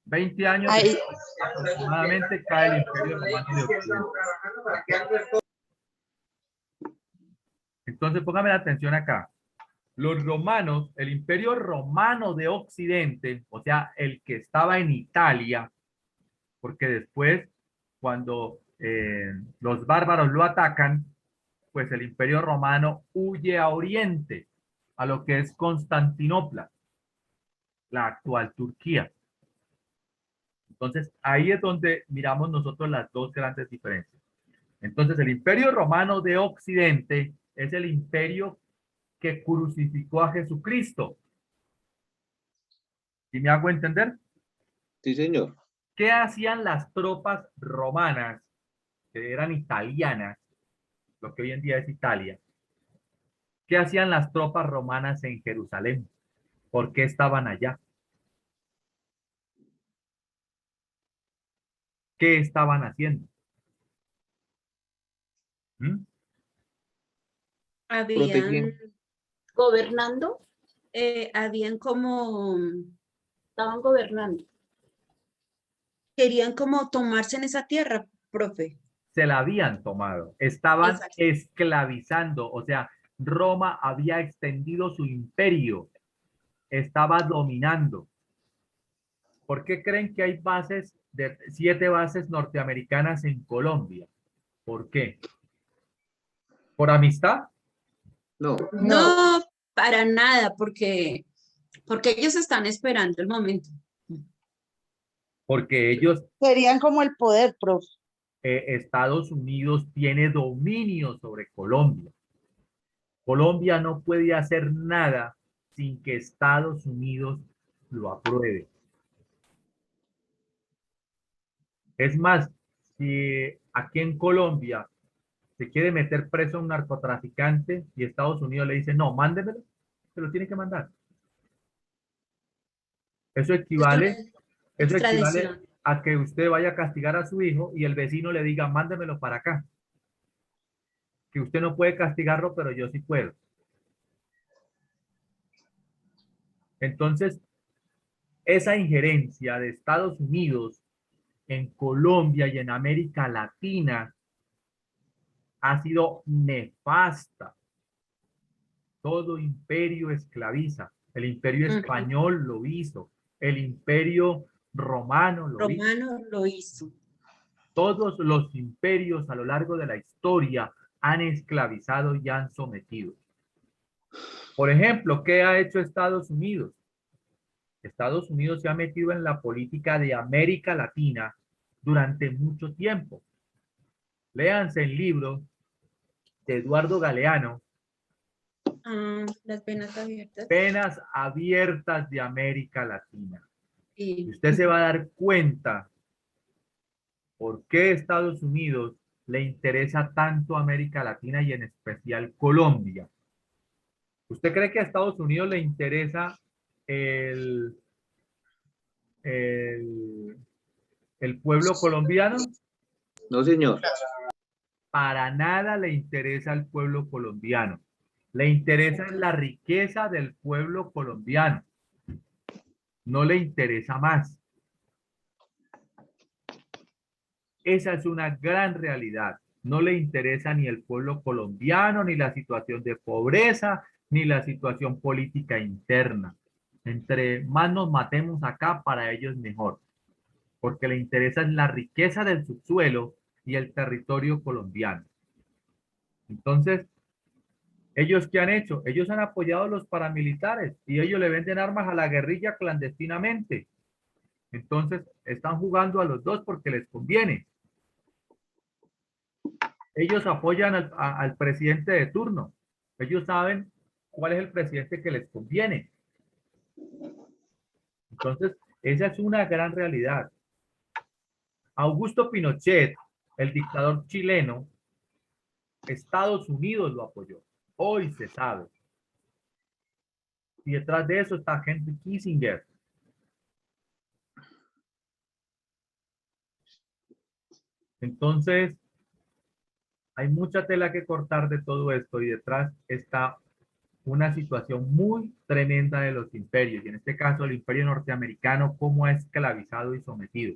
B: 20 años
A: Ay.
B: después, aproximadamente cae el Imperio Romano de Occidente. Entonces, póngame la atención acá. Los romanos, el Imperio Romano de Occidente, o sea, el que estaba en Italia, porque después, cuando los bárbaros lo atacan, pues el Imperio Romano huye a Oriente, a lo que es Constantinopla, la actual Turquía. Entonces, ahí es donde miramos nosotros las dos grandes diferencias. Entonces, el Imperio Romano de Occidente es el imperio que crucificó a Jesucristo. ¿Sí me hago entender?
E: Sí, señor.
B: ¿Qué hacían las tropas romanas, que eran italianas, lo que hoy en día es Italia? ¿Qué hacían las tropas romanas en Jerusalén? ¿Por qué estaban allá? ¿Qué estaban haciendo? ¿Mm?
E: Protegiendo.
F: Habían,
C: Gobernando,
F: habían como,
C: estaban gobernando.
F: querían como tomarse en esa tierra, profe.
B: Se la habían tomado, estaban
F: Exacto.
B: esclavizando, o sea, Roma había extendido su imperio, estaba dominando. ¿Por qué creen que hay bases, 7 bases norteamericanas en Colombia? ¿Por qué? ¿Por amistad?
E: No.
A: No.
F: No, para nada, porque ellos están esperando el momento.
B: Porque ellos,
D: Querían como el poder, profe.
B: Estados Unidos tiene dominio sobre Colombia. Colombia no puede hacer nada sin que Estados Unidos lo apruebe. Es más, si aquí en Colombia se quiere meter preso a un narcotraficante y Estados Unidos le dice, no, mándemelo, se lo tiene que mandar. Eso
F: Es una
B: equivale
F: extradición.
B: a que usted vaya a castigar a su hijo y el vecino le diga, mándemelo para acá. Que usted no puede castigarlo, pero yo sí puedo. Entonces, esa injerencia de Estados Unidos en Colombia y en América Latina ha sido nefasta. Todo imperio esclaviza. El imperio
F: Ujú.
B: español lo hizo. El imperio romano lo hizo.
F: Romano lo hizo.
B: Todos los imperios a lo largo de la historia han esclavizado y han sometido. Por ejemplo, ¿qué ha hecho Estados Unidos? Estados Unidos se ha metido en la política de América Latina durante mucho tiempo. Léanse el libro de Eduardo Galeano,
F: Ah, las venas abiertas.
B: Penas Abiertas de América Latina. Y
F: Sí.
B: usted se va a dar cuenta por qué Estados Unidos le interesa tanto América Latina y en especial Colombia. ¿Usted cree que a Estados Unidos le interesa el, el, el pueblo colombiano?
E: No, señor.
B: Para nada le interesa al pueblo colombiano. Le interesa la riqueza del pueblo colombiano. No le interesa más. Esa es una gran realidad. No le interesa ni el pueblo colombiano, ni la situación de pobreza, ni la situación política interna. Entre más nos matemos acá, para ellos mejor. Porque le interesa la riqueza del subsuelo y el territorio colombiano. Entonces, ¿Ellos qué han hecho? Ellos han apoyado a los paramilitares y ellos le venden armas a la guerrilla clandestinamente. Entonces, están jugando a los dos porque les conviene. Ellos apoyan al presidente de turno. Ellos saben cuál es el presidente que les conviene. Entonces, esa es una gran realidad. Augusto Pinochet, el dictador chileno, Estados Unidos lo apoyó. Hoy se sabe. Y detrás de eso está Henry Kissinger. Entonces, hay mucha tela que cortar de todo esto y detrás está una situación muy tremenda de los imperios, y en este caso el imperio norteamericano, cómo ha esclavizado y sometido.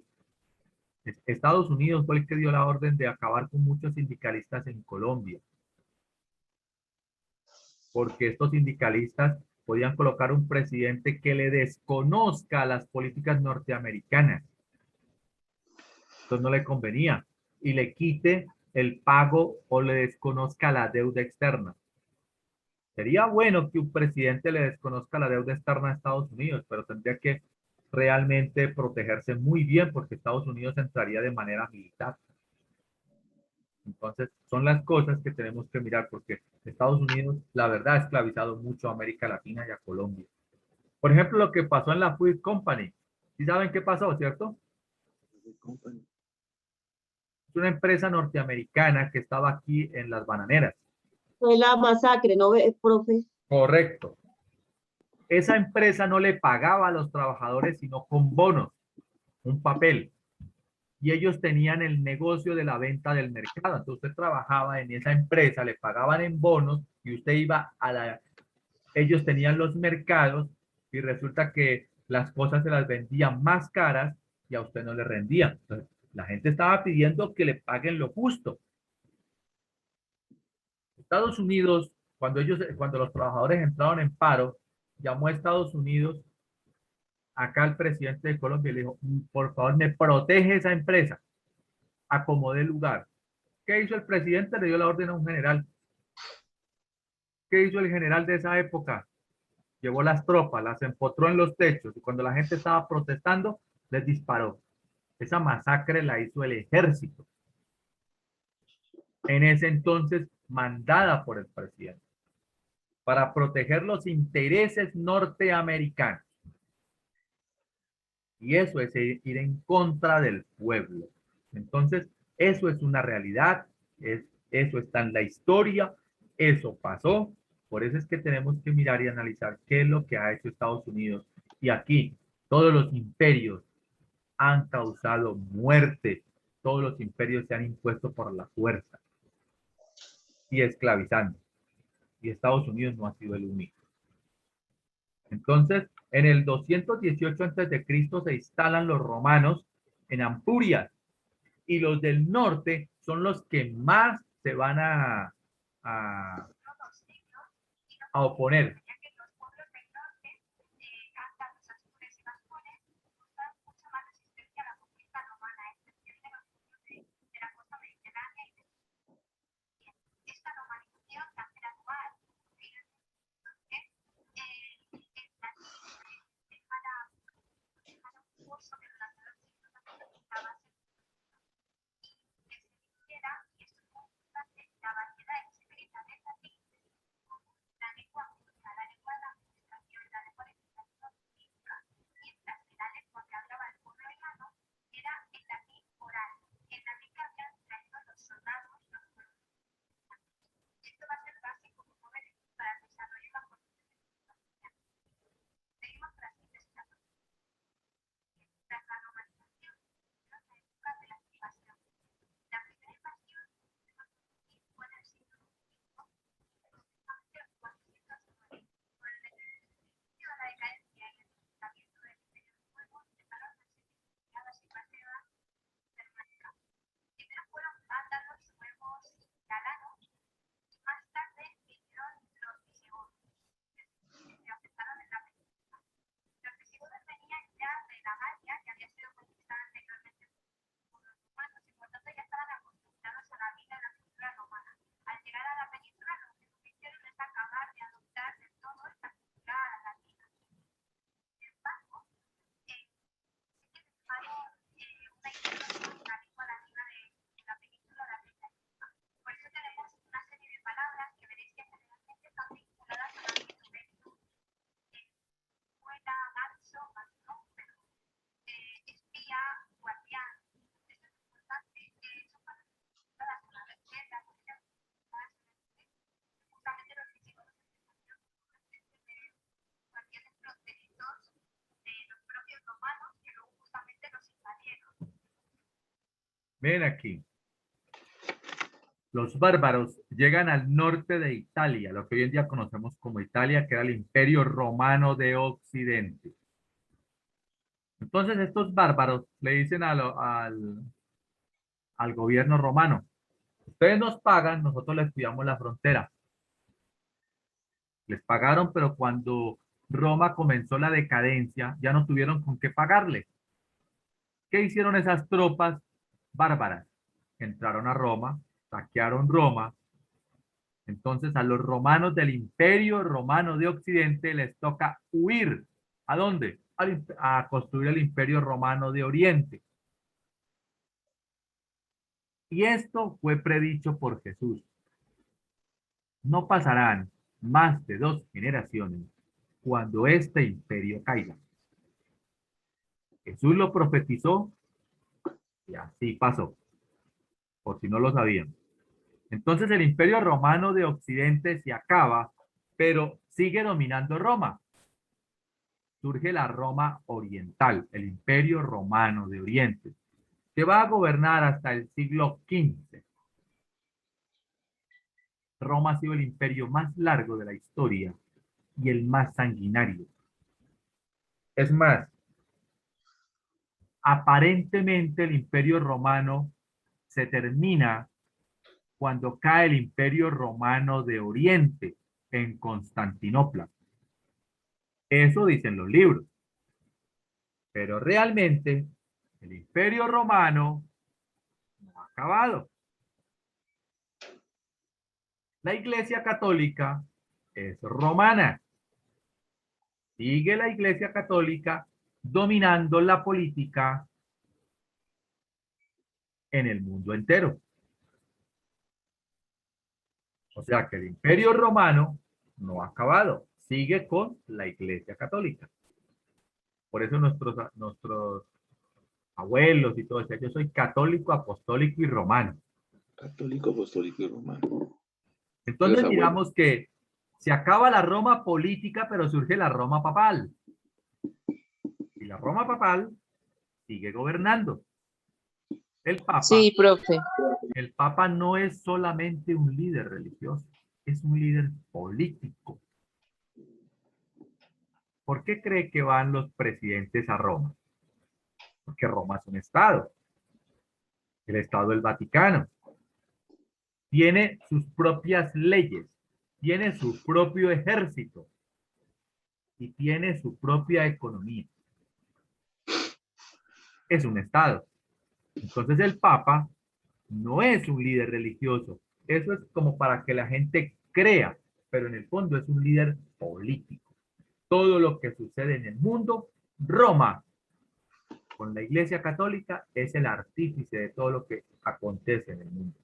B: Estados Unidos fue el que dio la orden de acabar con muchos sindicalistas en Colombia, porque estos sindicalistas podían colocar un presidente que le desconozca las políticas norteamericanas. Entonces no le convenía y le quite el pago o le desconozca la deuda externa. Sería bueno que un presidente le desconozca la deuda externa a Estados Unidos, pero tendría que realmente protegerse muy bien porque Estados Unidos entraría de manera militar. Entonces, son las cosas que tenemos que mirar porque Estados Unidos, la verdad, ha esclavizado mucho a América Latina y a Colombia. Por ejemplo, lo que pasó en la Fruit Company. ¿Sí saben qué pasó, cierto? Es una empresa norteamericana que estaba aquí en las bananeras.
D: Fue la masacre, ¿no, profe?
B: Correcto. Esa empresa no le pagaba a los trabajadores sino con bonos, un papel. Y ellos tenían el negocio de la venta del mercado. Entonces usted trabajaba en esa empresa, le pagaban en bonos y usted iba a la... Ellos tenían los mercados y resulta que las cosas se las vendían más caras y a usted no le rendían. Entonces, la gente estaba pidiendo que le paguen lo justo. Estados Unidos, cuando los trabajadores entraron en paro, llamó a Estados Unidos acá el presidente de Colombia y le dijo, por favor, me protege esa empresa, acomode el lugar. ¿Qué hizo el presidente? Le dio la orden a un general. ¿Qué hizo el general de esa época? Llevó las tropas, las empotró en los techos y cuando la gente estaba protestando, les disparó. Esa masacre la hizo el ejército. En ese entonces, mandada por el presidente, para proteger los intereses norteamericanos. Y eso es ir en contra del pueblo. Entonces, eso es una realidad, eso está en la historia, eso pasó. Por eso es que tenemos que mirar y analizar qué es lo que ha hecho Estados Unidos. Y aquí, todos los imperios han causado muerte. Todos los imperios se han impuesto por la fuerza y esclavizando. Y Estados Unidos no ha sido el único. Entonces, en el 218 a.C. se instalan los romanos en Ampurias y los del norte son los que más se van a, a oponer. Ven aquí. Los bárbaros llegan al norte de Italia, lo que hoy en día conocemos como Italia, que era el Imperio Romano de Occidente. Entonces estos bárbaros le dicen al gobierno romano: ustedes nos pagan, nosotros les cuidamos la frontera. Les pagaron, pero cuando Roma comenzó la decadencia, ya no tuvieron con qué pagarle. ¿Qué hicieron esas tropas bárbaras? Entraron a Roma, saquearon Roma. Entonces a los romanos del Imperio Romano de Occidente les toca huir. ¿A dónde? A construir el Imperio Romano de Oriente. Y esto fue predicho por Jesús. No pasarán más de 2 generaciones cuando este imperio caiga. Jesús lo profetizó y así pasó, por si no lo sabían. Entonces el Imperio Romano de Occidente se acaba, pero sigue dominando Roma. Surge la Roma Oriental, el Imperio Romano de Oriente, que va a gobernar hasta el siglo XV. Roma ha sido el imperio más largo de la historia y el más sanguinario. Es más, aparentemente el Imperio Romano se termina cuando cae el Imperio Romano de Oriente en Constantinopla. Eso dicen los libros. Pero realmente el Imperio Romano no ha acabado. La Iglesia Católica es romana. Sigue la Iglesia Católica dominando la política en el mundo entero. O sea que el Imperio Romano no ha acabado. Sigue con la Iglesia Católica. Por eso nuestros abuelos y todo eso, yo soy católico, apostólico y romano.
E: Católico, apostólico y romano.
B: Entonces
E: Los
B: digamos que se acaba la Roma política, pero surge la Roma papal. Y la Roma papal sigue gobernando.
A: Sí, profe.
B: El Papa no es solamente un líder religioso, es un líder político. ¿Por qué cree que van los presidentes a Roma? Porque Roma es un estado, el Estado del Vaticano. Tiene sus propias leyes, tiene su propio ejército y tiene su propia economía. Es un estado. Entonces el Papa no es un líder religioso. Eso es como para que la gente crea, pero en el fondo es un líder político. Todo lo que sucede en el mundo, Roma, con la Iglesia Católica, es el artífice de todo lo que acontece en el mundo.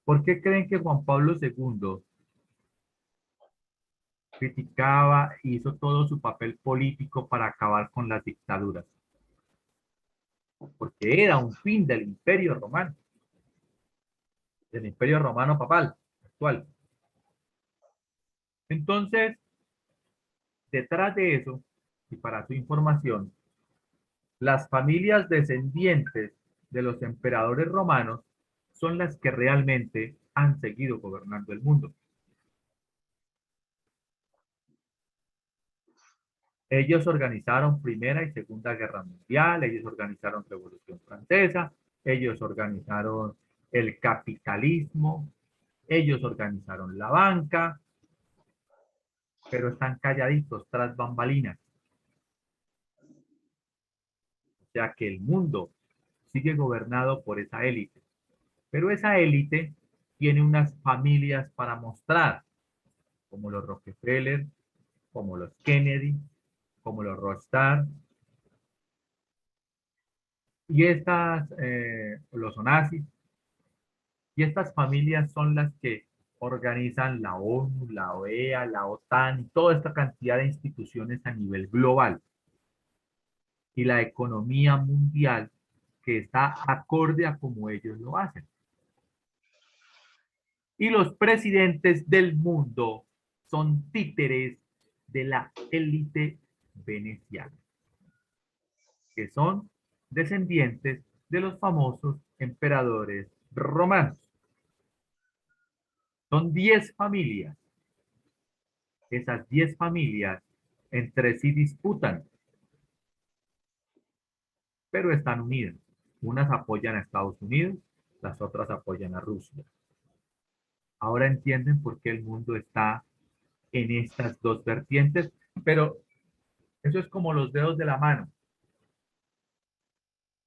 B: ¿Por qué creen que Juan Pablo II criticaba y hizo todo su papel político para acabar con las dictaduras? Porque era un fin del Imperio Romano, del Imperio Romano papal actual. Entonces, detrás de eso, y para su información, las familias descendientes de los emperadores romanos son las que realmente han seguido gobernando el mundo. Ellos organizaron Primera y Segunda Guerra Mundial, ellos organizaron Revolución Francesa, ellos organizaron el capitalismo, ellos organizaron la banca, pero están calladitos tras bambalinas. O sea que el mundo sigue gobernado por esa élite. Pero esa élite tiene unas familias para mostrar, como los Rockefeller, como los Kennedy, como los Rothschild. Y los Onassis. Y estas familias son las que organizan la ONU, la OEA, la OTAN, y toda esta cantidad de instituciones a nivel global. Y la economía mundial que está acorde a como ellos lo hacen. Y los presidentes del mundo son títeres de la élite veneciana, que son descendientes de los famosos emperadores romanos. Son 10 familias. Esas 10 familias entre sí disputan, pero están unidas. Unas apoyan a Estados Unidos, las otras apoyan a Rusia. Ahora entienden por qué el mundo está en estas dos vertientes, pero eso es como los dedos de la mano.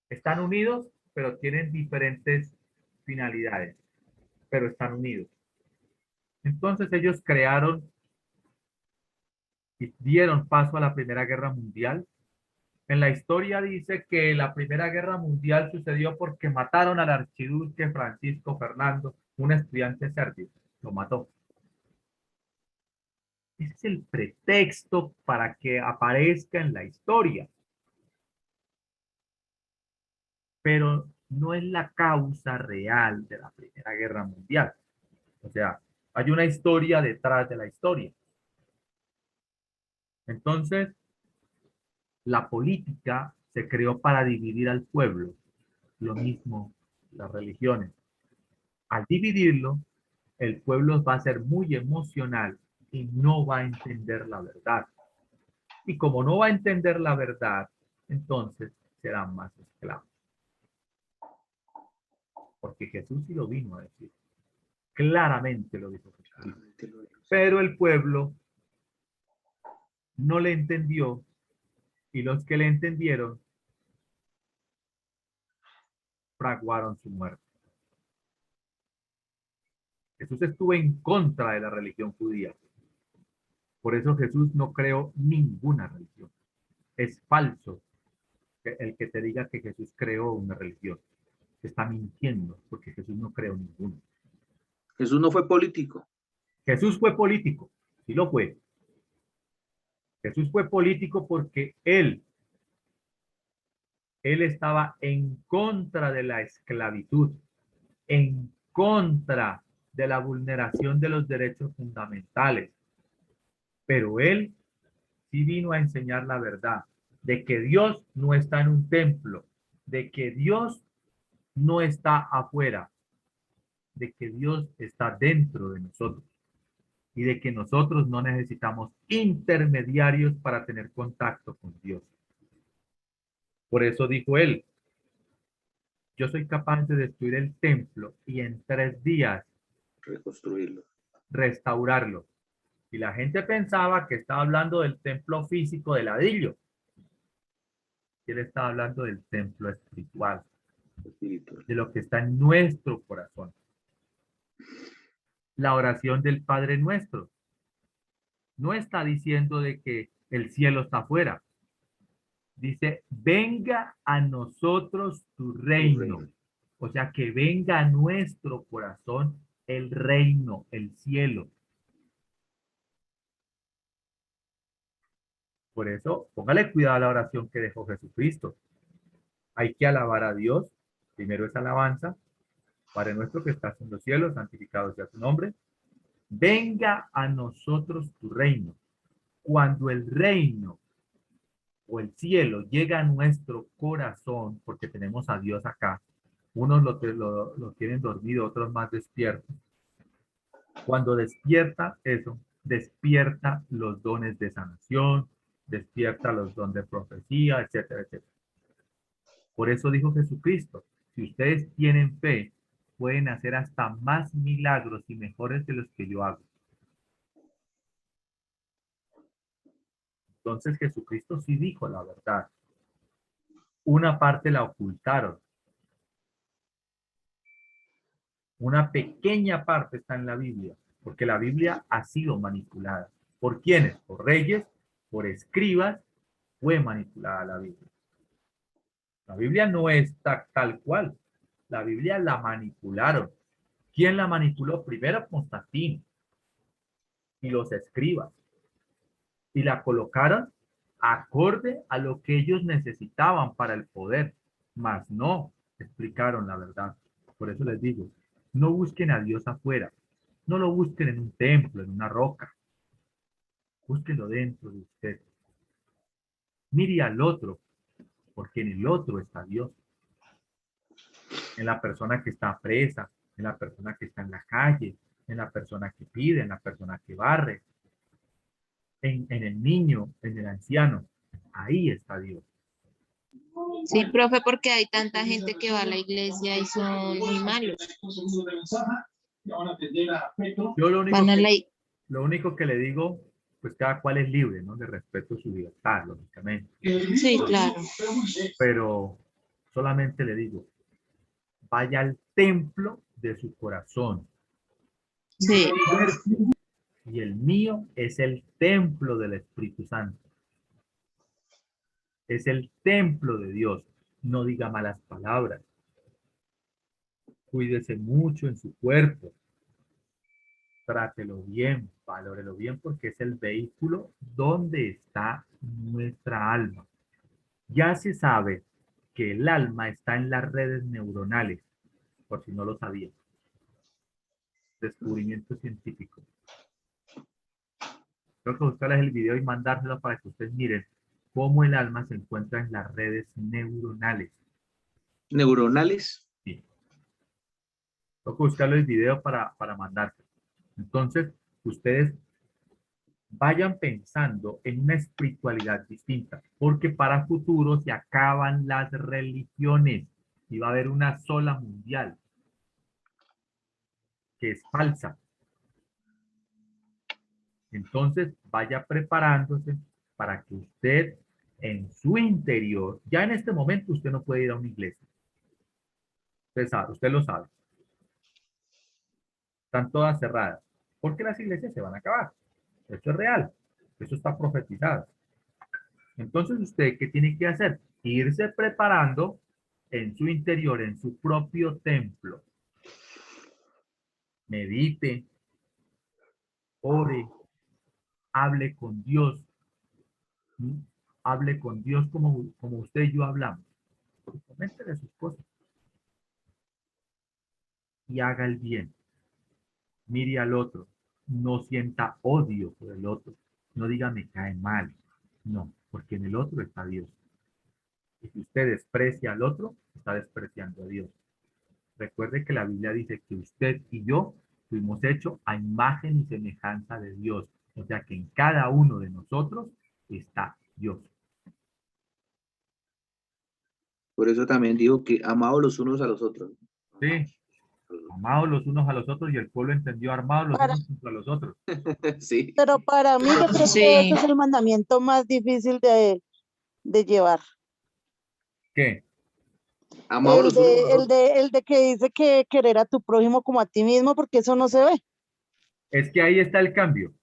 B: Están unidos, pero tienen diferentes finalidades, pero están unidos. Entonces ellos crearon y dieron paso a la Primera Guerra Mundial. En la historia dice que la Primera Guerra Mundial sucedió porque mataron al archiduque Francisco Fernando, un estudiante serbio. Lo mató. Ese es el pretexto para que aparezca en la historia. Pero no es la causa real de la Primera Guerra Mundial. O sea, hay una historia detrás de la historia. Entonces, la política se creó para dividir al pueblo. Lo mismo las religiones. Al dividirlo, el pueblo va a ser muy emocional y no va a entender la verdad. Y como no va a entender la verdad, entonces serán más esclavos. Porque Jesús sí lo vino a decir. Claramente lo dijo Jesús. Pero el pueblo no le entendió y los que le entendieron fraguaron su muerte. Jesús estuvo en contra de la religión judía. Por eso Jesús no creó ninguna religión. Es falso el que te diga que Jesús creó una religión. Te está mintiendo porque Jesús no creó ninguna.
E: Jesús no fue político.
B: Jesús fue político, sí lo fue. Jesús fue político porque él estaba en contra de la esclavitud, en contra de la vulneración de los derechos fundamentales. Pero él sí vino a enseñar la verdad, de que Dios no está en un templo, de que Dios no está afuera, de que Dios está dentro de nosotros y de que nosotros no necesitamos intermediarios para tener contacto con Dios. Por eso dijo él, yo soy capaz de destruir el templo y en 3 días
E: Reconstruirlo.
B: restaurarlo. Y la gente pensaba que estaba hablando del templo físico de ladrillo. Y él estaba hablando del templo espiritual,
E: Espiritual.
B: de lo que está en nuestro corazón. La oración del Padre Nuestro no está diciendo de que el cielo está afuera. Dice, venga a nosotros tu reino. O sea, que venga a nuestro corazón el reino, el cielo. Por eso, póngale cuidado a la oración que dejó Jesucristo. Hay que alabar a Dios. Primero es alabanza. Padre nuestro que estás en los cielos, santificado sea tu nombre. Venga a nosotros tu reino. Cuando el reino o el cielo llega a nuestro corazón, porque tenemos a Dios acá, unos lo tienen dormido, otros más despiertos. Cuando despierta eso, despierta los dones de sanación, despierta los dones de profecía, etcétera, etcétera. Por eso dijo Jesucristo, si ustedes tienen fe, pueden hacer hasta más milagros y mejores de los que yo hago. Entonces Jesucristo sí dijo la verdad. Una parte la ocultaron. Una pequeña parte está en la Biblia, porque la Biblia ha sido manipulada. ¿Por quiénes? Por reyes, por escribas, fue manipulada la Biblia. La Biblia no es tal cual. La Biblia la manipularon. ¿Quién la manipuló? Primero Constantino y los escribas. Y la colocaron acorde a lo que ellos necesitaban para el poder, mas no explicaron la verdad. Por eso les digo, no busquen a Dios afuera, no lo busquen en un templo, en una roca, búsquenlo dentro de usted. Mire al otro porque en el otro está Dios. En la persona que está presa, en la persona que está en la calle, en la persona que pide, en la persona que barre, en el niño, en el anciano. Ahí está Dios.
A: Sí, profe, porque hay tanta gente que va a la iglesia y son muy malos.
B: Yo
A: Van a la i-
B: lo único que le digo, pues cada cual es libre, ¿no? De respeto a su libertad, lógicamente.
A: Sí, claro.
B: Pero solamente le digo, vaya al templo de su corazón.
A: Sí.
B: Su cuerpo y el mío es el templo del Espíritu Santo. Es el templo de Dios. No diga malas palabras. Cuídese mucho en su cuerpo. Trátelo bien, valórelo bien, porque es el vehículo donde está nuestra alma. Ya se sabe que el alma está en las redes neuronales, por si no lo sabía. Descubrimiento científico. Tengo que buscarles el video y mandárselo para que ustedes miren cómo el alma se encuentra en las redes neuronales.
E: Neuronales.
B: Sí. Tengo que buscarle el video para mandárselo. Entonces, ustedes vayan pensando en una espiritualidad distinta, porque para futuro se acaban las religiones y va a haber una sola mundial, que es falsa. Entonces, vaya preparándose para que usted en su interior, ya en este momento usted no puede ir a una iglesia. Usted sabe, usted lo sabe. Están todas cerradas, porque las iglesias se van a acabar. Esto es real. Eso está profetizado. Entonces, ¿usted qué tiene que hacer? Irse preparando en su interior, en su propio templo. Medite, ore, hable con Dios. ¿Sí? Hable con Dios como usted y yo hablamos. Coméntele sus cosas. Y haga el bien. Mire al otro. No sienta odio por el otro. No diga me cae mal. No, porque en el otro está Dios. Y si usted desprecia al otro, está despreciando a Dios. Recuerde que la Biblia dice que usted y yo fuimos hechos a imagen y semejanza de Dios. O sea que en cada uno de nosotros está Dios.
E: Por eso también digo que amados los unos a los otros.
B: Sí, amados los unos a los otros y el pueblo entendió armados los
D: Para-
B: unos contra los otros.
E: Sí.
D: Pero para mí yo creo que
A: Sí.
D: ese es el mandamiento más difícil de llevar.
B: ¿Qué?
E: Amados los unos a los otros.
D: El de que dice que querer a tu prójimo como a ti mismo, porque eso no se ve.
B: Es que ahí está el cambio.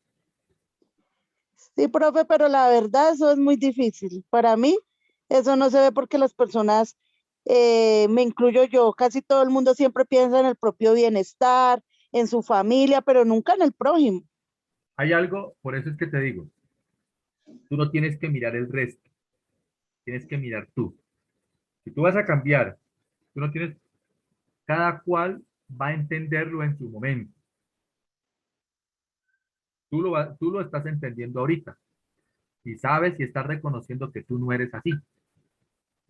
D: Sí, profe, pero la verdad eso es muy difícil. Para mí eso no se ve porque las personas, me incluyo yo, casi todo el mundo siempre piensa en el propio bienestar, en su familia, pero nunca en el prójimo.
B: Hay algo, por eso es que te digo, tú no tienes que mirar el resto, tienes que mirar tú. Si tú vas a cambiar, tú no tienes, cada cual va a entenderlo en su momento. Tú lo estás entendiendo ahorita y sabes y estás reconociendo que tú no eres así.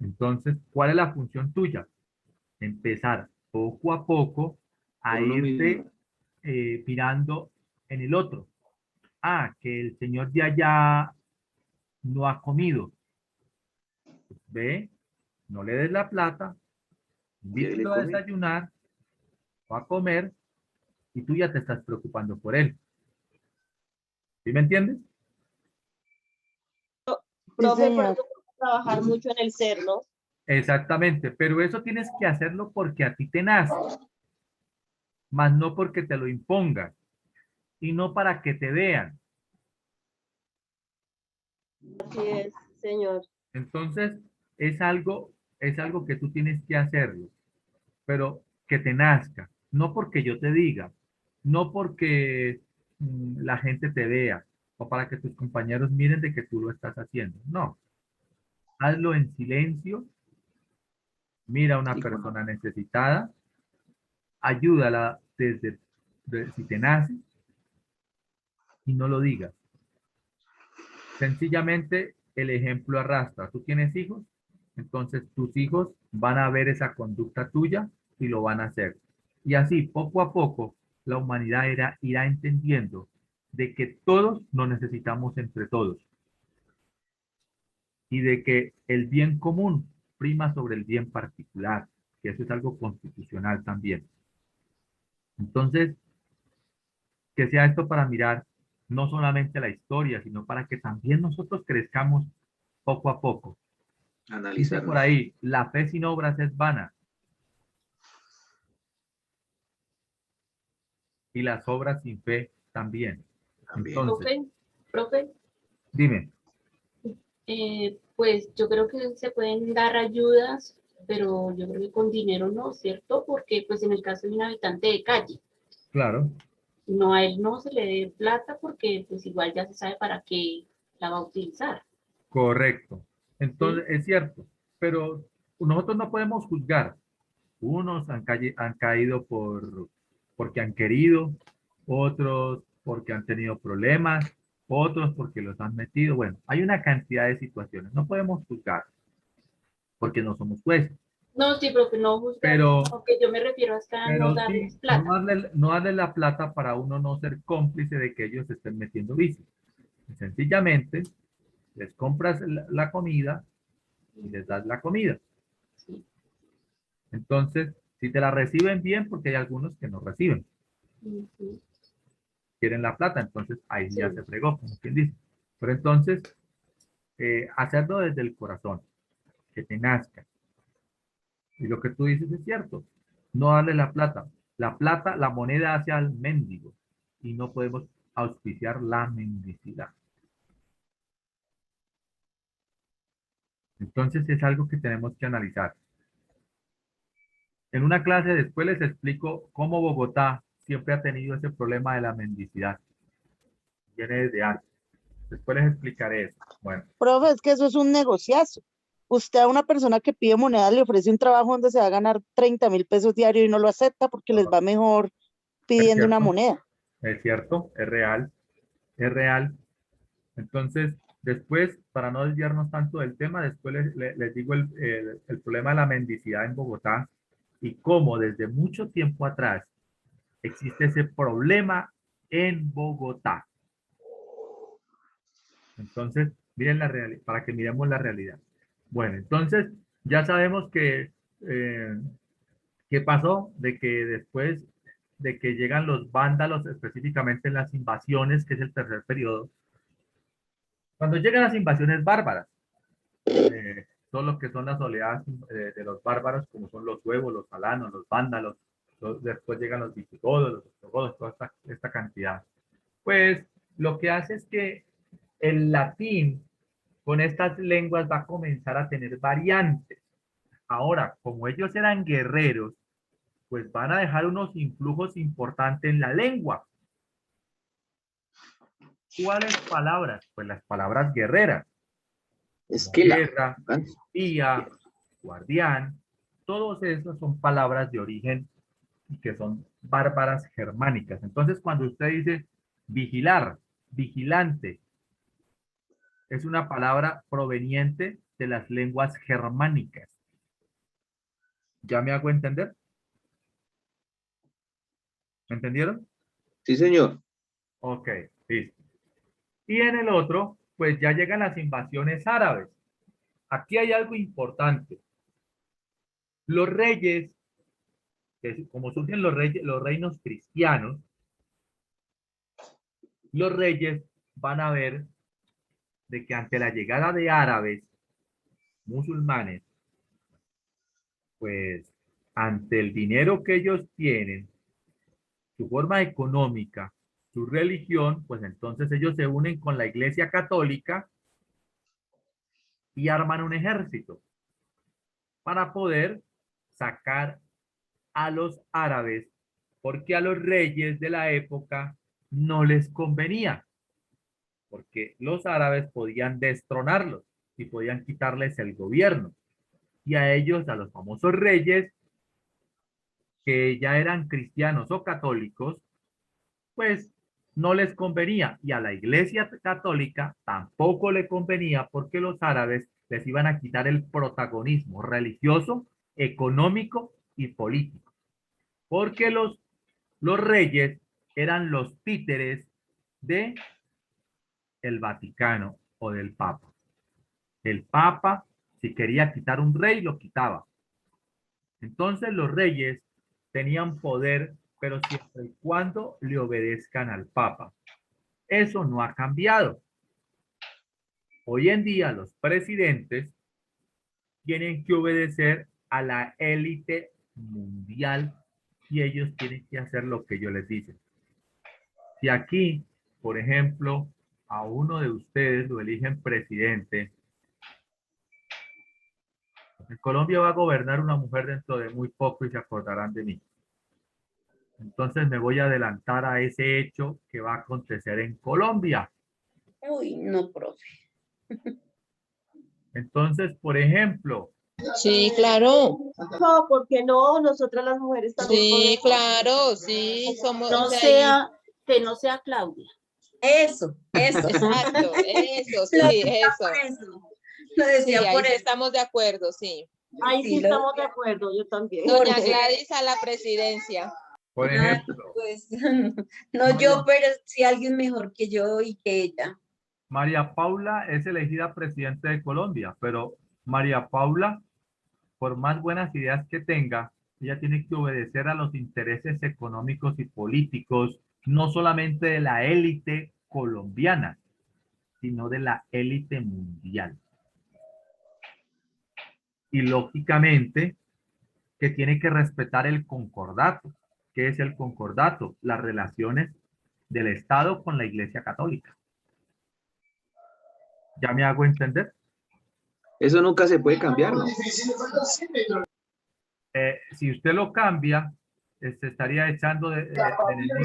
B: Entonces, ¿cuál es la función tuya? Empezar poco a poco a
E: Por uno
B: irte
E: mismo.
B: mirando en el otro. Ah, que el señor de allá no ha comido. Pues ve, no le des la plata,
E: Y ahí le
B: invítelo a
E: come.
B: desayunar o a comer y tú ya te estás preocupando por él. ¿Sí me entiendes?
G: Profe, por
D: señor.
G: eso hay que trabajar mucho en el ser, ¿no?
B: Exactamente, pero eso tienes que hacerlo porque a ti te nace, más no porque te lo impongan y no para que te vean.
G: Así es, señor.
B: Entonces, es algo que tú tienes que hacerlo, pero que te nazca, no porque yo te diga, no porque la gente te vea o para que tus compañeros miren de que tú lo estás haciendo. No, hazlo en silencio, mira a una
E: Y con
B: persona necesitada, ayúdala si te nace y no lo digas. Sencillamente el ejemplo arrastra. ¿Tú tienes hijos? entonces tus hijos van a ver esa conducta tuya y lo van a hacer. Y así, poco a poco, la humanidad irá entendiendo de que todos nos necesitamos entre todos y de que el bien común prima sobre el bien particular, que eso es algo constitucional también. Entonces, que sea esto para mirar no solamente la historia, sino para que también nosotros crezcamos poco a poco. Dice por
E: Analizarnos.
B: ahí, la fe sin obras es vana. Y las obras sin fe también.
E: También.
B: Entonces,
C: Profe,
B: dime,
C: pues yo creo que se pueden dar ayudas, pero yo creo que con dinero no, ¿cierto? Porque pues en el caso de un habitante de calle,
B: claro,
C: no a él no se le dé plata porque pues igual ya se sabe para qué la va a utilizar.
B: correcto. Entonces, es cierto, pero nosotros no podemos juzgar. Unos han caído porque han querido, otros porque han tenido problemas, otros porque los han metido. Bueno, hay una cantidad de situaciones. No podemos juzgar porque no somos jueces,
C: No, sí, profe, no juzgar,
B: pero,
C: sino que yo me refiero hasta a no
B: pero
C: darles
B: sí,
C: plata.
B: no darle la plata para uno no ser cómplice de que ellos estén metiendo vicios. Sencillamente, les compras la comida y les das la comida.
C: Sí.
B: Entonces, si te la reciben bien, porque hay algunos que no reciben,
C: Ujú.
B: quieren la plata, entonces ahí ya
C: Sí.
B: se fregó, como quien dice. Pero entonces, hacerlo desde el corazón, que te nazca. Y lo que tú dices es cierto, no darle la plata. La plata, la moneda hace al mendigo y no podemos auspiciar la mendicidad. Entonces es algo que tenemos que analizar. En una clase después les explico cómo Bogotá siempre ha tenido ese problema de la mendicidad. Viene desde antes. Después les explicaré eso. Bueno,
D: Profe, es que eso es un negociazo. Usted a una persona que pide moneda le ofrece un trabajo donde se va a ganar 30.000 pesos diarios y no lo acepta porque les va mejor
B: es
D: pidiendo una
B: cierto,
D: moneda.
B: es cierto, es real, es real. Entonces, después, para no desviarnos tanto del tema, después les digo el problema de la mendicidad en Bogotá y cómo desde mucho tiempo atrás existe ese problema en Bogotá. Entonces, miren la realidad, para que miremos la realidad. Bueno, entonces, ya sabemos que, ¿qué pasó? De que después de que llegan los vándalos, específicamente en las invasiones, que es el tercer periodo, cuando llegan las invasiones bárbaras, todo lo que son las oleadas de los bárbaros, como son los huevos, los alanos, los vándalos, después llegan los visigodos, los ostrogodos, toda esta cantidad. Pues lo que hace es que el latín con estas lenguas va a comenzar a tener variantes. Ahora, como ellos eran guerreros, pues van a dejar unos influjos importantes en la lengua. ¿Cuáles palabras? Pues las palabras guerreras.
E: Es
B: Como
E: que
B: guerra, espía, guardián, todos esos son palabras de origen y que son bárbaras germánicas. Entonces, cuando usted dice vigilar, vigilante, es una palabra proveniente de las lenguas germánicas. ¿Ya me hago entender? ¿Me entendieron?
E: sí, señor.
B: Ok, listo. Y en el otro, pues ya llegan las invasiones árabes. Aquí hay algo importante. Los reyes, como surgen los reyes, los reinos cristianos, los reyes van a ver de que ante la llegada de árabes, musulmanes, pues ante el dinero que ellos tienen, su forma económica, su religión, pues entonces ellos se unen con la Iglesia Católica y arman un ejército para poder sacar a los árabes, porque a los reyes de la época no les convenía, porque los árabes podían destronarlos y podían quitarles el gobierno. Y a ellos, a los famosos reyes, que ya eran cristianos o católicos, pues no les convenía. Y a la Iglesia Católica tampoco le convenía porque los árabes les iban a quitar el protagonismo religioso, económico y político. Porque los reyes eran los títeres de el Vaticano o del Papa. El Papa, si quería quitar un rey, lo quitaba. Entonces los reyes tenían poder, pero siempre y cuando le obedezcan al Papa. Eso no ha cambiado. Hoy en día los presidentes tienen que obedecer a la élite mundial y ellos tienen que hacer lo que ellos les dicen. Si aquí, por ejemplo, a uno de ustedes lo eligen presidente, en Colombia va a gobernar una mujer dentro de muy poco y se acordarán de mí. Entonces me voy a adelantar a ese hecho que va a acontecer en Colombia.
F: Uy, no, profe.
B: Entonces, por ejemplo,
A: Sí, claro.
G: No, porque no, nosotras las mujeres también
A: Sí,
G: podemos.
A: claro, sí, somos,
C: No
A: o sea,
C: sea, que no sea Claudia.
F: Eso, eso.
A: exacto, eso,
F: Lo
A: sí,
F: decía
A: eso.
F: por eso. Lo
A: Sí,
F: decía
A: ahí
F: por
A: sí
F: eso.
A: estamos de acuerdo, sí.
G: Ahí sí
F: Sí, lo
G: estamos de
F: decía.
G: acuerdo, yo también.
A: Doña Gladys a la presidencia.
B: por
F: Ay,
B: ejemplo,
F: pues, no yo, pero sí alguien mejor que yo y que ella.
B: María Paula es elegida presidente de Colombia, pero María Paula, por más buenas ideas que tenga, ella tiene que obedecer a los intereses económicos y políticos, no solamente de la élite colombiana, sino de la élite mundial. Y lógicamente que tiene que respetar el concordato. ¿Qué es el concordato? Las relaciones del Estado con la Iglesia Católica. ¿Ya me hago entender?
E: Eso nunca se puede cambiar, ¿no?
B: Si usted lo cambia, se estaría echando de enemigo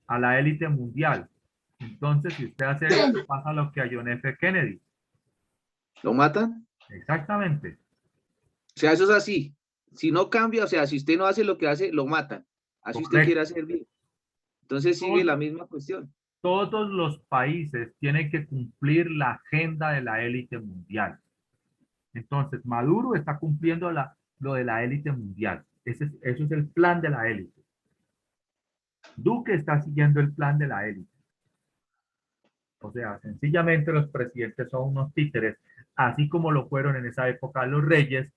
B: a la élite mundial. Entonces, si usted hace eso, pasa lo que a John F. Kennedy.
E: ¿Lo matan?
B: Exactamente.
E: O sea, eso es así. Si no cambia, o sea, si usted no hace lo que hace, lo matan. Así usted quiere
B: Correcto.
E: hacer bien. Entonces sigue la misma cuestión.
B: Todos los países tienen que cumplir la agenda de la élite mundial. Entonces, Maduro está cumpliendo lo de la élite mundial. Eso es el plan de la élite. Duque está siguiendo el plan de la élite. O sea, sencillamente los presidentes son unos títeres, así como lo fueron en esa época los reyes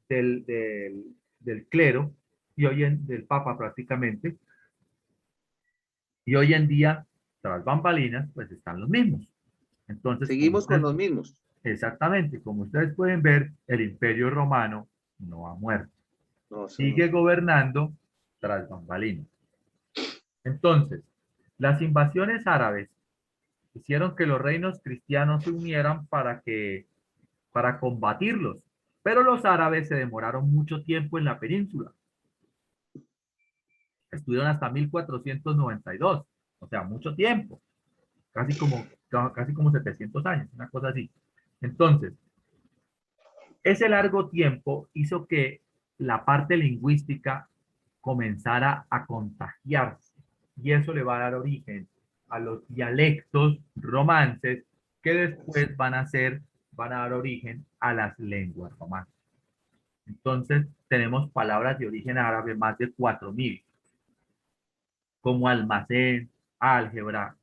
B: del clero y del papa prácticamente. Y hoy en día, tras bambalinas, pues están los mismos. Entonces,
E: Seguimos con los mismos.
B: exactamente, como ustedes pueden ver, el Imperio Romano no ha muerto.
E: No, eso
B: Sigue
E: no.
B: gobernando tras bambalinas. Entonces, las invasiones árabes hicieron que los reinos cristianos se unieran para combatirlos, pero los árabes se demoraron mucho tiempo en la península. Estuvieron hasta 1492, o sea, mucho tiempo, casi como 700 años, una cosa así. Entonces, ese largo tiempo hizo que la parte lingüística comenzara a contagiarse y eso le va a dar origen a los dialectos romances que después van a dar origen a las lenguas romances. Entonces, tenemos palabras de origen árabe, más de 4000, como almacén, álgebra,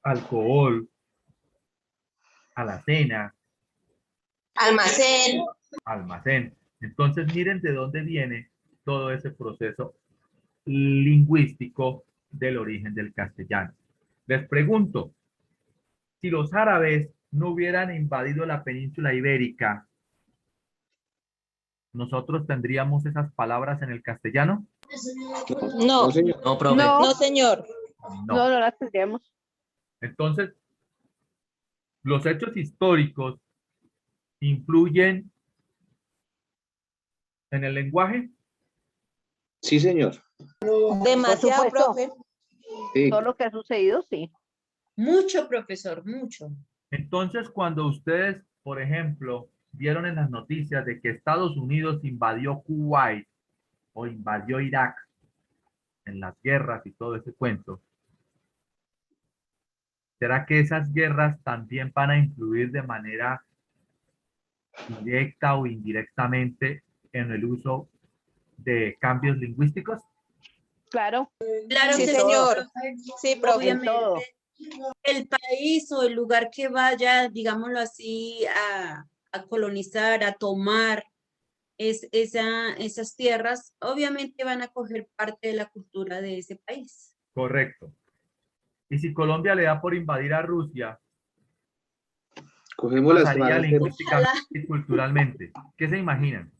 B: alcohol, alacena,
A: Almacén.
B: almacén. Entonces, miren de dónde viene todo ese proceso lingüístico del origen del castellano. Les pregunto, si los árabes no hubieran invadido la península ibérica, ¿nosotros tendríamos esas palabras en el castellano?
A: No,
E: No, señor.
H: No, profe.
D: No,
A: no, señor.
B: No.
D: no las tendríamos.
B: Entonces, los hechos históricos influyen en el lenguaje.
E: Sí, señor.
A: Demasiado,
D: supuesto.
A: profe.
E: Sí.
D: Todo lo que ha sucedido, sí.
F: Mucho, profesor, mucho.
B: Entonces, cuando ustedes, por ejemplo, vieron en las noticias de que Estados Unidos invadió Kuwait o invadió Irak en las guerras y todo ese cuento, ¿Será que esas guerras también van a influir de manera directa o indirectamente en el uso de cambios lingüísticos?
H: Claro,
F: Claro
A: Sí,
F: que sí,
A: señor.
F: profe.
A: Sí, profe.
F: Obviamente,
H: todo.
F: el país o el lugar que vaya, digámoslo así, a colonizar, a tomar esas tierras, obviamente van a coger parte de la cultura de ese país.
B: Correcto. Y si Colombia le da por invadir a Rusia,
E: Cogemos las
B: pasaría
E: hacemos-
B: lingüísticamente y culturalmente. ¿Qué se imaginan?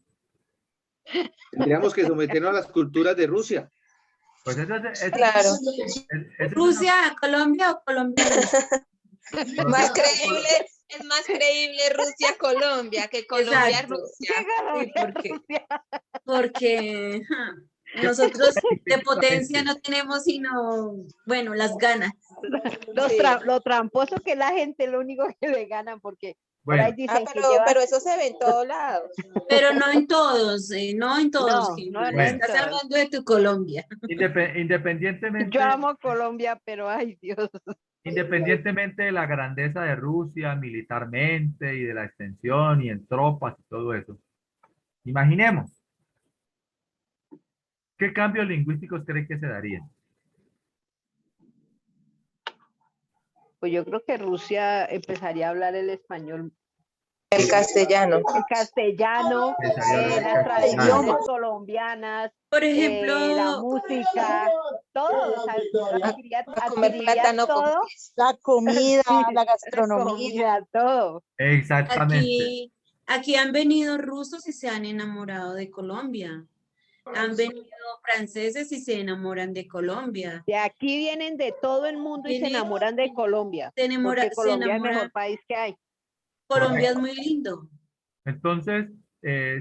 E: Tendríamos que someternos a las culturas de Rusia.
B: Pues
A: Claro.
B: es
F: ¿Rusia a Colombia o Colombia a Rusia?
A: Más creíble, es más creíble Rusia-Colombia que
F: Exacto.
A: Colombia-Rusia.
F: Sí, porque nosotros de potencia no tenemos sino, bueno, las ganas.
A: Sí.
H: Lo tramposo que la gente, lo único que le ganan, porque por ahí
B: Bueno,
H: dicen que lleva...
A: Pero eso se ve en todos lados.
F: Pero no en todos, no en todos.
H: No,
F: Gil.
H: no en
F: Estás
H: todos.
F: hablando de tu Colombia.
B: independientemente,
H: Yo amo Colombia, pero ay Dios.
B: independientemente de la grandeza de Rusia militarmente y de la extensión y en tropas y todo eso, imaginemos, ¿qué cambios lingüísticos creen que se darían?
H: Pues yo creo que Rusia empezaría a hablar el español,
A: El castellano.
H: el castellano,
B: Empezaría a hablar el
H: las
B: castellano.
H: tradiciones colombianas,
F: Por
H: la
F: ejemplo,
H: música, todo, o sea,
A: A comer
H: adquiriría
A: plátano con
H: todo,
A: queso.
D: La comida,
H: sí,
D: la gastronomía.
H: comida, todo.
B: Exactamente.
F: aquí han venido rusos y se han enamorado de Colombia. Han venido franceses y se enamoran de Colombia.
H: De aquí vienen de todo el mundo y se
F: Vienen-
H: enamoran de Colombia,
F: Se enamora-
H: porque
F: se
H: Colombia es el
F: enamora-
H: mejor país que hay.
F: Colombia es muy lindo.
B: Entonces,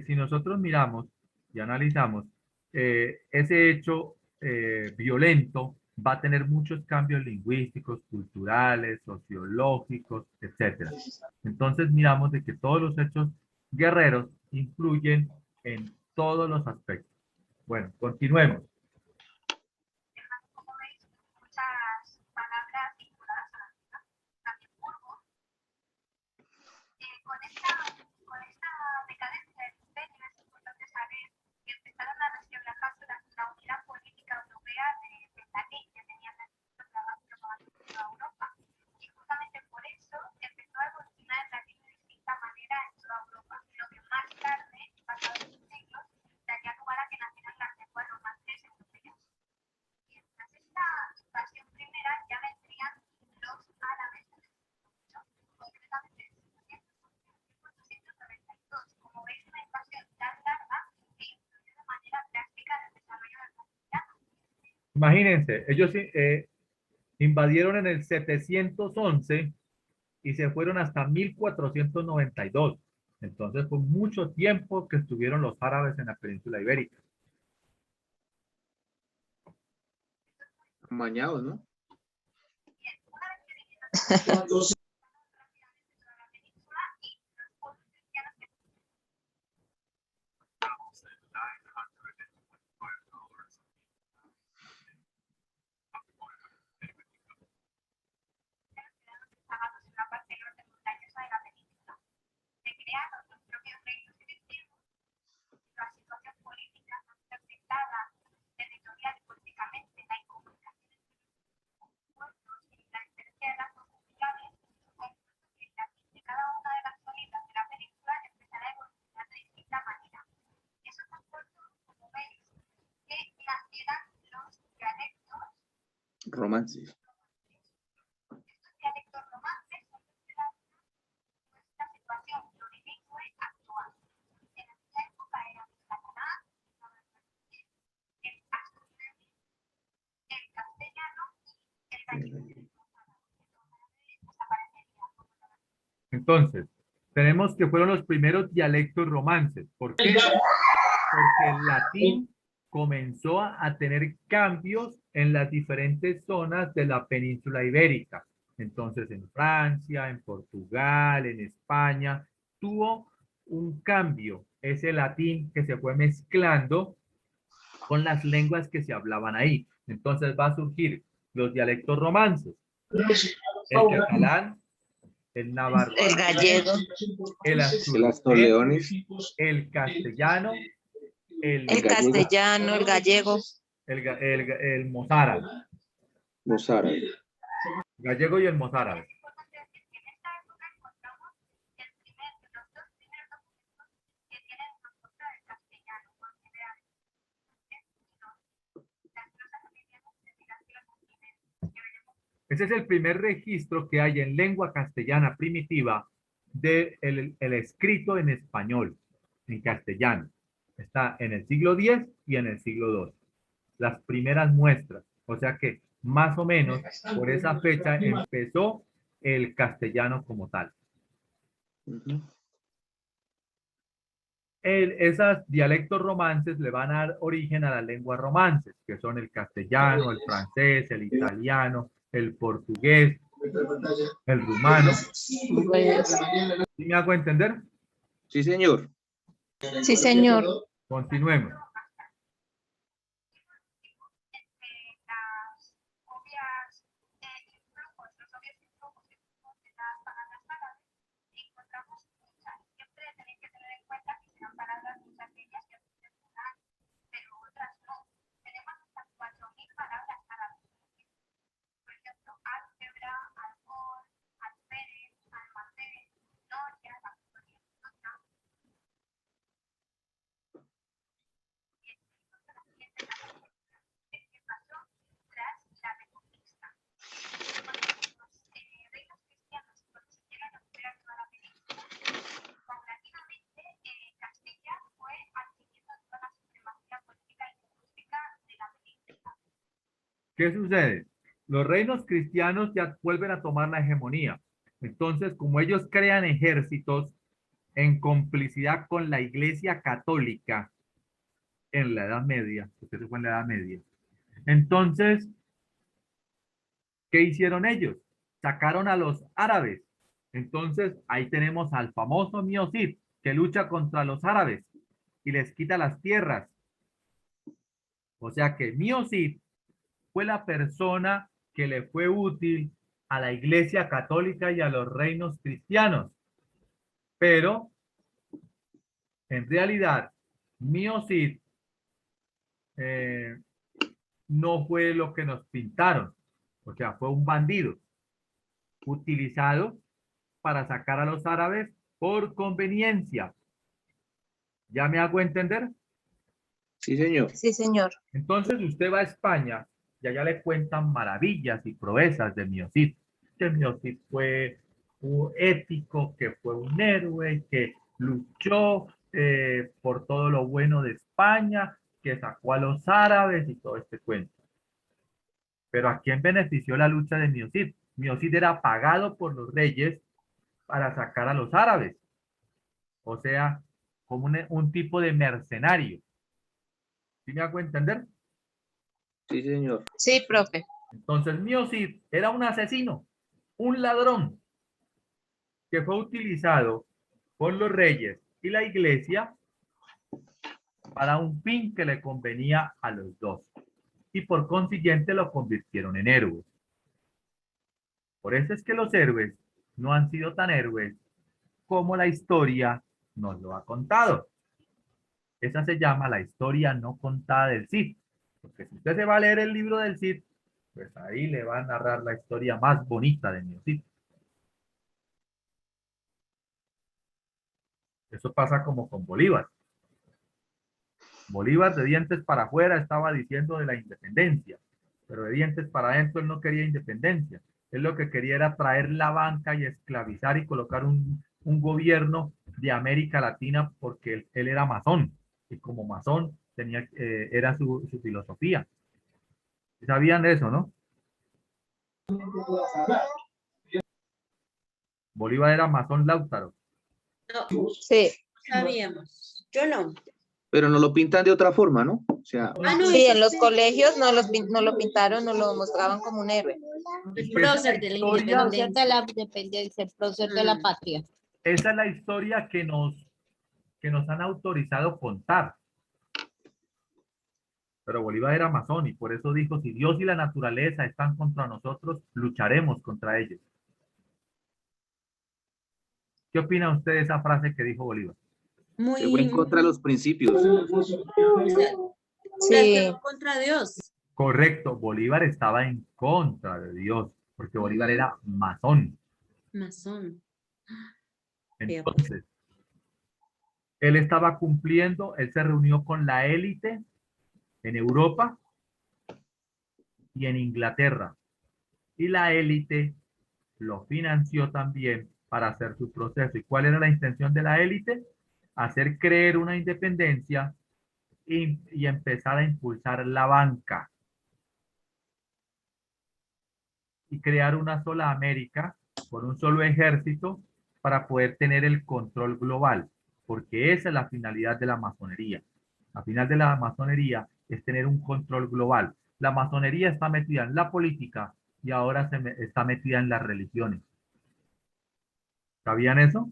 B: si nosotros miramos y analizamos, ese hecho violento va a tener muchos cambios lingüísticos, culturales, sociológicos, etcétera. Entonces miramos de que todos los hechos guerreros influyen en todos los aspectos. Bueno, continuemos. Imagínense, ellos invadieron en el 711 y se fueron hasta 1492. Entonces fue mucho tiempo que estuvieron los árabes en la península ibérica.
E: Amañados, ¿no? Romances.
B: Entonces, tenemos que fueron los primeros dialectos romances. ¿Por qué? Porque el latín comenzó a tener cambios en las diferentes zonas de la península ibérica. Entonces, en Francia, en Portugal, en España, tuvo un cambio ese latín que se fue mezclando con las lenguas que se hablaban ahí. Entonces va a surgir los dialectos romances. el catalán, el navarro,
A: El gallego.
B: el
E: El Astorleones,
B: el castellano,
A: El
E: gallego.
A: castellano, el gallego.
B: el mozárabe.
E: los árabes.
B: Gallego y el mozárabe. Ese es el primer registro que hay en lengua castellana primitiva del el escrito en español, en castellano. Está en el siglo X y en el siglo II. Las primeras muestras. O sea que más o menos por esa fecha empezó el castellano como tal.
E: Ujú.
B: Esos dialectos romances le van a dar origen a las lenguas romances, que son el castellano, el francés, el italiano, el portugués, el rumano.
A: Pues,
B: ¿Sí me hago entender?
E: Sí, señor.
A: sí, señor.
B: Continuemos. ¿Qué sucede? Los reinos cristianos ya vuelven a tomar la hegemonía. Entonces, como ellos crean ejércitos en complicidad con la Iglesia Católica en la Edad Media, porque eso fue en la Edad Media. Entonces, ¿qué hicieron ellos? Sacaron a los árabes. Entonces, ahí tenemos al famoso Miocid, que lucha contra los árabes y les quita las tierras. O sea que Miocid fue la persona que le fue útil a la Iglesia Católica y a los reinos cristianos. Pero, en realidad, Miocid no fue lo que nos pintaron. O sea, fue un bandido utilizado para sacar a los árabes por conveniencia. ¿Ya me hago entender?
E: Sí, señor.
A: Sí, señor.
B: Entonces usted va a España y allá le cuentan maravillas y proezas de Miocid. Que Miocid fue un ético, que fue un héroe, que luchó por todo lo bueno de España, que sacó a los árabes y todo este cuento. Pero ¿a quién benefició la lucha de Miocid? Miocid era pagado por los reyes para sacar a los árabes. O sea, como un tipo de mercenario. ¿Sí me hago entender?
E: Sí, señor.
A: Sí, profe.
B: Entonces, Miocid era un asesino, un ladrón, que fue utilizado por los reyes y la iglesia para un fin que le convenía a los dos. Y por consiguiente lo convirtieron en héroes. Por eso es que los héroes no han sido tan héroes como la historia nos lo ha contado. Esa se llama la historia no contada del Cid. Porque si usted se va a leer el libro del Cid, pues ahí le va a narrar la historia más bonita de Miocid. Eso pasa como con Bolívar. Bolívar de dientes para afuera estaba diciendo de la independencia, pero de dientes para adentro él no quería independencia. Él lo que quería era traer la banca y esclavizar y colocar un gobierno de América Latina porque él era masón. Y como masón tenía, era su filosofía. ¿Sabían de eso, no? Bolívar era masón Lautaro.
F: No,
A: Sí.
F: sabíamos. Yo no.
E: Pero nos lo pintan de otra forma, ¿no? O sea,
F: Ah, no,
A: Sí,
F: eso
A: en los
F: sí.
A: colegios no lo pintaron, no lo mostraban como un héroe.
F: El prócer de la
B: Historia-
F: independencia.
G: De la independencia, el prócer de la
F: Mm.
G: patria.
B: Esa es la historia que nos han autorizado contar. Pero Bolívar era masón y por eso dijo, si Dios y la naturaleza están contra nosotros, lucharemos contra ellos. ¿Qué opina usted de esa frase que dijo Bolívar?
E: Se fue en contra de los principios.
A: Sí,
F: contra Dios.
B: Correcto, Bolívar estaba en contra de Dios, porque Bolívar
F: Ujú.
B: era masón.
F: Masón. Vea, pues.
B: Entonces, él estaba cumpliendo, él se reunió con la élite en Europa y en Inglaterra. Y la élite lo financió también para hacer su proceso. ¿Y cuál era la intención de la élite? Hacer creer una independencia y empezar a impulsar la banca y crear una sola América con un solo ejército para poder tener el control global, porque esa es la finalidad de la masonería. La final de la masonería es tener un control global. La masonería está metida en la política y ahora está metida en las religiones. ¿Sabían eso?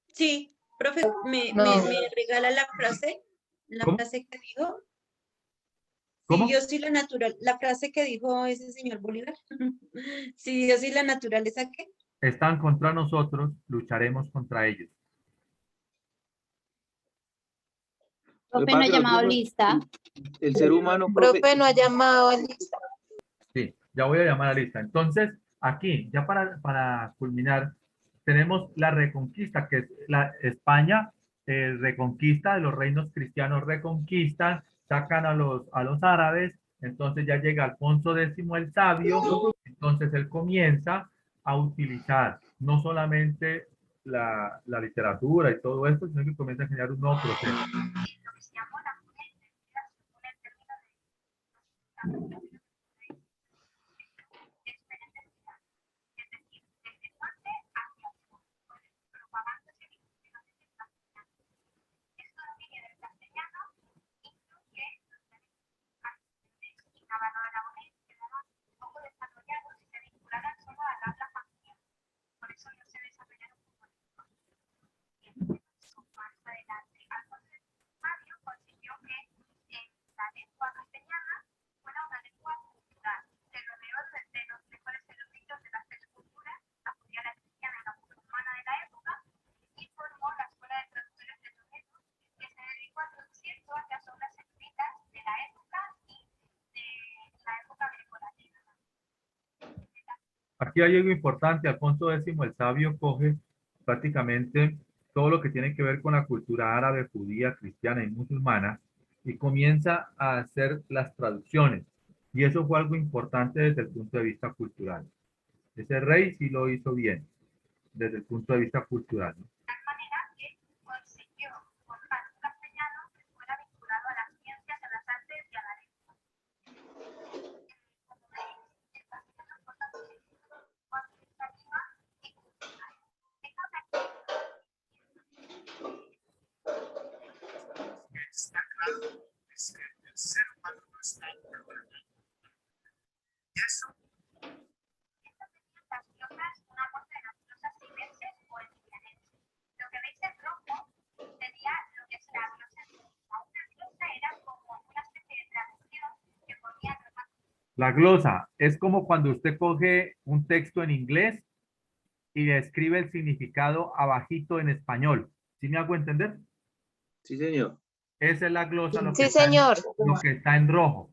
F: Sí, profe,
A: no.
F: me regala la
B: ¿Cómo?
F: frase que dijo. Si
B: ¿Cómo?
F: Dios y la naturaleza, la frase que dijo ese señor Bolívar. Si Dios y la naturaleza, ¿qué?
B: Están contra nosotros, lucharemos contra ellos.
E: Lo que
G: Profe,
E: pasa
G: no
E: es
G: ha
E: que
G: llamado
E: nosotros,
G: lista.
E: el ser humano, profe,
A: Profe no ha llamado a lista.
B: Sí, ya voy a llamar a la lista. Entonces, aquí, ya para culminar, tenemos la reconquista, que es la España reconquista, de los reinos cristianos reconquistan, sacan a los árabes, entonces ya llega Alfonso X el Sabio, entonces él comienza a utilizar no solamente la literatura y todo esto, sino que comienza a generar un nuevo proceso. Aquí hay algo importante, Alfonso X el Sabio coge prácticamente todo lo que tiene que ver con la cultura árabe, judía, cristiana y musulmana y comienza a hacer las traducciones. Y eso fue algo importante desde el punto de vista cultural. Ese rey sí lo hizo bien, desde el punto de vista cultural, ¿no? La glosa es como cuando usted coge un texto en inglés y le escribe el significado abajito en español. ¿Sí me hago entender?
E: sí, señor.
B: Esa es la glosa, lo que
A: Sí,
B: está
A: señor.
B: lo que está en rojo.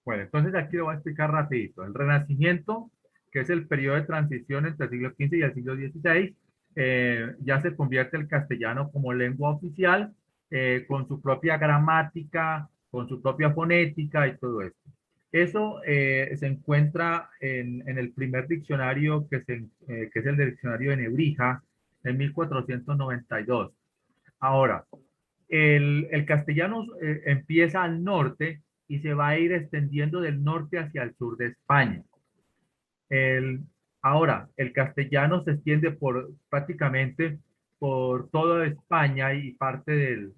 B: Bueno, entonces aquí lo voy a explicar rapidito. El Renacimiento, que es el periodo de transición entre el siglo XV y el siglo XVI, ya se convierte el castellano como lengua oficial con su propia gramática, con su propia fonética y todo esto. Eso se encuentra en el primer diccionario que es el diccionario de Nebrija en 1492. Ahora, el castellano empieza al norte y se va a ir extendiendo del norte hacia el sur de España. Ahora, el castellano se extiende prácticamente por toda España y parte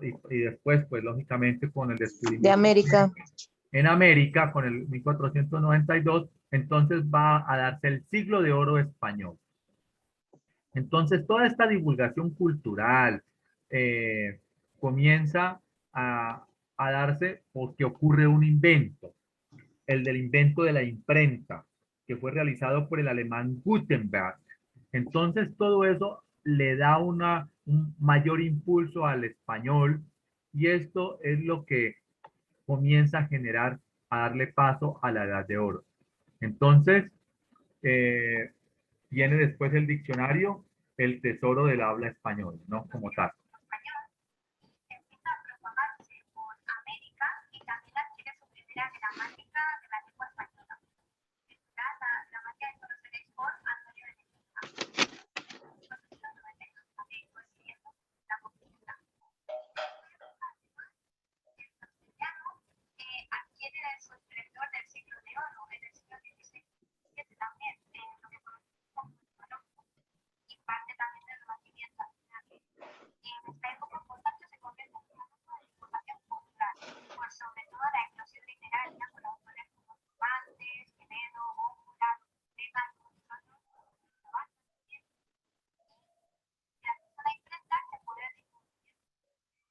B: y después, pues lógicamente con el
A: De
B: descubrimiento
A: América.
B: en América, con el 1492, entonces va a darse el siglo de oro español. Entonces, toda esta divulgación cultural comienza a darse porque ocurre un invento, el del invento de la imprenta, que fue realizado por el alemán Gutenberg. Entonces, todo eso le da un mayor impulso al español y esto es lo que comienza a generar, a darle paso a la Edad de Oro. Entonces, eh, viene después el diccionario, el tesoro del habla español, ¿no? Como tal.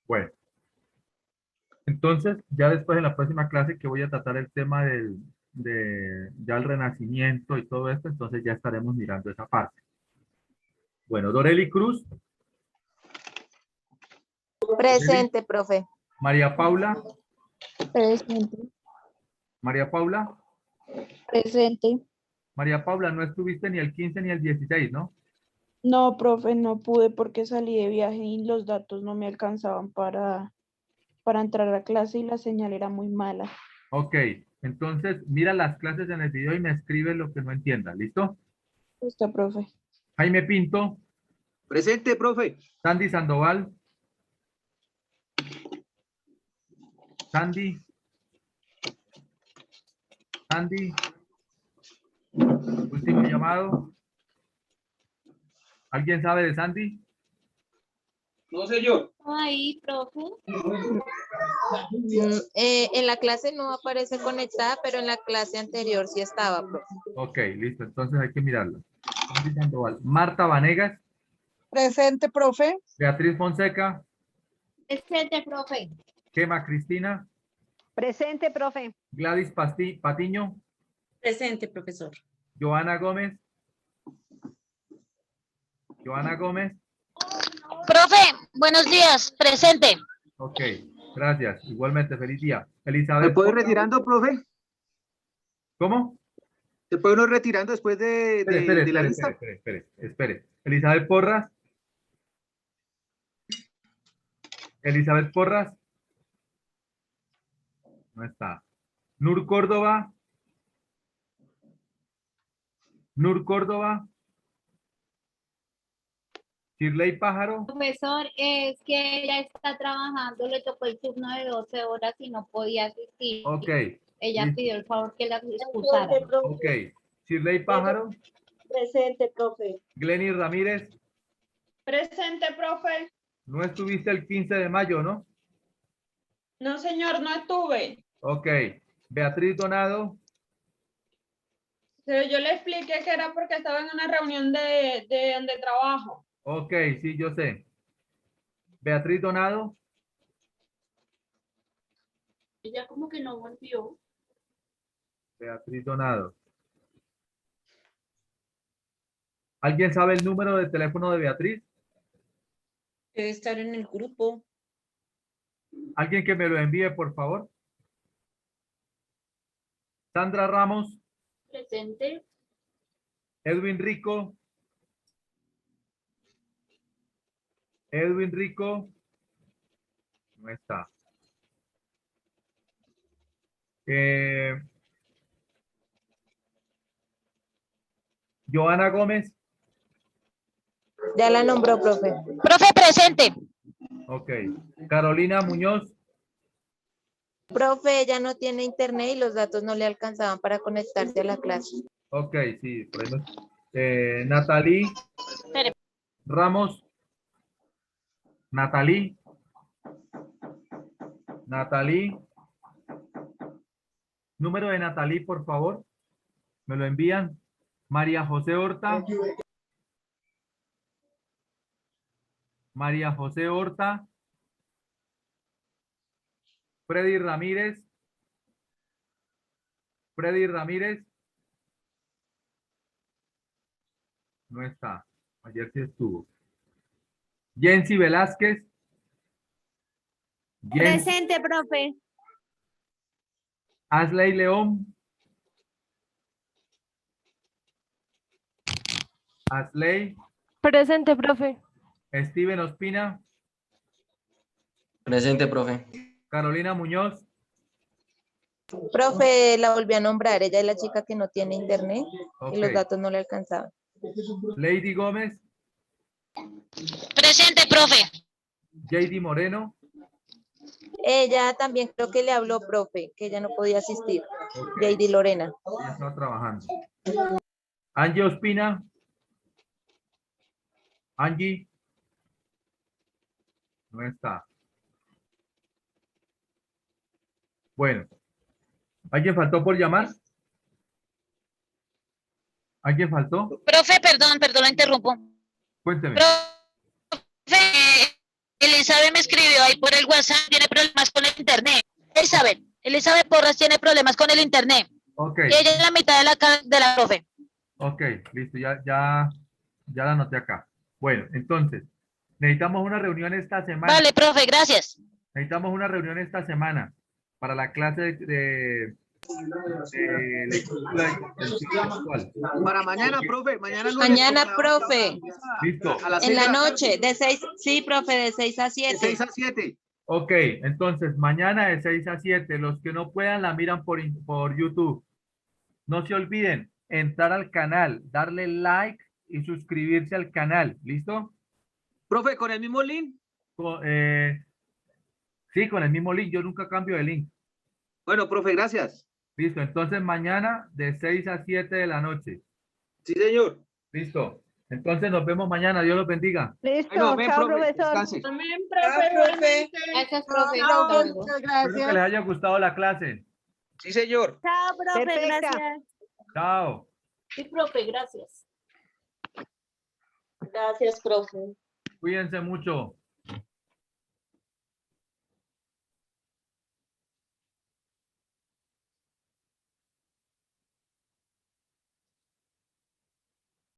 B: Bueno, entonces ya después en la próxima clase que voy a tratar el tema ya el Renacimiento y todo esto, entonces ya estaremos mirando esa parte. Bueno, Doreli Cruz.
A: Presente, profe.
B: María Paula.
I: Presente.
B: María Paula.
I: Presente.
B: María Paula, no estuviste ni el 15 ni el 16, ¿no?
I: No, profe, no pude porque salí de viaje y los datos no me alcanzaban para entrar a clase y la señal era muy mala.
B: Ok, entonces mira las clases en el video y me escribes lo que no entiendas, ¿listo?
I: Listo, profe.
B: Jaime Pinto.
E: Presente, profe.
B: Sandy Sandoval. Sandy. Sandy. Último llamado. ¿Alguien sabe de Sandy?
E: No, señor.
C: Ahí, profe.
A: En la clase no aparece conectada, pero en la clase anterior sí estaba, profe.
B: Ok, listo. Entonces hay que mirarlo. Sandy Sandoval. Marta Vanegas.
D: Presente, profe.
B: Beatriz Fonseca.
C: Presente, profe.
B: Gema Cristina.
H: Presente, profe.
B: Gladys Patiño.
F: Presente, profesor.
B: Joana Gómez. Joana Gómez.
G: Profe, buenos días, presente.
B: Ok, gracias. Igualmente, feliz día.
E: ¿Me
B: Elizabeth.
E: puedo ir
B: Porras.
E: retirando, profe?
B: ¿Cómo?
E: ¿Se puede uno retirando después de la lista?
B: Espere. Elizabeth Porras. Elizabeth Porras. No está. Nur Córdoba. Nur Córdoba. Shirley Pájaro.
G: Profesor, es que ella está trabajando, le tocó el turno de 12 horas y no podía asistir.
B: Ok.
G: Ella
B: listo.
G: pidió el favor que la excusara.
B: Ok. Shirley Pájaro.
D: Presente, profe.
B: Glenny Ramírez.
J: Presente, profe.
B: No estuviste el 15 de mayo, ¿no?
J: No, señor, no estuve.
B: Ok. Beatriz Donado.
J: Pero yo le expliqué que era porque estaba en una reunión de trabajo.
B: Ok, sí, yo sé. Beatriz Donado.
C: Ella como que no volvió.
B: Beatriz Donado. ¿Alguien sabe el número de teléfono de Beatriz?
F: Debe estar en el grupo.
B: ¿Alguien que me lo envíe, por favor? Sandra Ramos.
C: Presente.
B: Edwin Rico. Edwin Rico. No está. Joana Gómez.
A: Ya la nombró, profe.
K: Profe, presente.
B: Ok. Carolina Muñoz.
A: Profe, ella no tiene internet y los datos no le alcanzaban para conectarse a la clase.
B: Ok, sí. Por ahí no- Natalie
K: Espere.
B: Ramos. Natalie. Natalie. Número de Natalie, por favor. Me lo envían. María José Horta. María José Horta. Freddy Ramírez. Freddy Ramírez. No está. Ayer sí estuvo. Jensi Velázquez.
K: Presente, profe.
B: Asley León. Asley.
K: Presente, profe.
B: Steven Ospina.
L: Presente, profe.
B: Carolina Muñoz.
A: Profe, la volví a nombrar. Ella es la chica que no tiene internet
B: Ok.
A: y los datos no le alcanzaban.
B: Lady Gómez.
K: Presente, profe.
B: JD Moreno.
A: Ella también creo que le habló, profe, que ella no podía asistir.
B: Ok.
A: JD Lorena.
B: Ella estaba trabajando. Angie Ospina. Angie. No está. Bueno. ¿Alguien faltó por llamar? ¿Alguien faltó?
K: Profe, perdón, la interrumpo.
B: Cuénteme.
K: Profe, Elizabeth me escribió ahí por el WhatsApp, tiene problemas con el internet. Elizabeth Porras tiene problemas con el internet.
B: Ok.
K: Y ella es la mitad de la profe.
B: Ok, listo, ya la anoté acá. Bueno, entonces, necesitamos una reunión esta semana.
K: Vale, profe, gracias.
B: Necesitamos una reunión esta semana para la clase de lectura y comprensión lectual.
E: Para mañana, profe. Mañana, lunes,
A: Mañana,
E: porque la
A: profe.
B: Listo.
E: a las
A: En
E: 6
A: la
E: de tarde.
A: noche, de 6, sí, profe, de 6 a 7.
E: De 6 a 7.
B: Ok, entonces, mañana de 6 a 7, los que no puedan la miran por YouTube. No se olviden, entrar al canal, darle like y suscribirse al canal. ¿Listo?
E: Profe, ¿con el mismo link?
B: Sí, con el mismo link. Yo nunca cambio de link.
E: Bueno, profe, gracias.
B: Listo. Entonces, mañana de 6 a 7 de la noche.
E: Sí, señor.
B: Listo. Entonces, nos vemos mañana. Dios los bendiga.
H: Listo,
E: Bueno, ven,
H: chao,
E: profe.
H: profesor.
E: Descanse.
J: También, profe, igualmente.
G: Gracias, profe.
D: Chao,
G: Hasta luego.
D: muchas
B: Espero que les
D: gracias.
B: haya gustado la clase.
E: Sí, señor.
K: Chao, profe,
H: Perfecta.
K: gracias.
B: Chao.
C: Sí, profe, gracias.
A: Gracias, profe.
B: Cuídense mucho.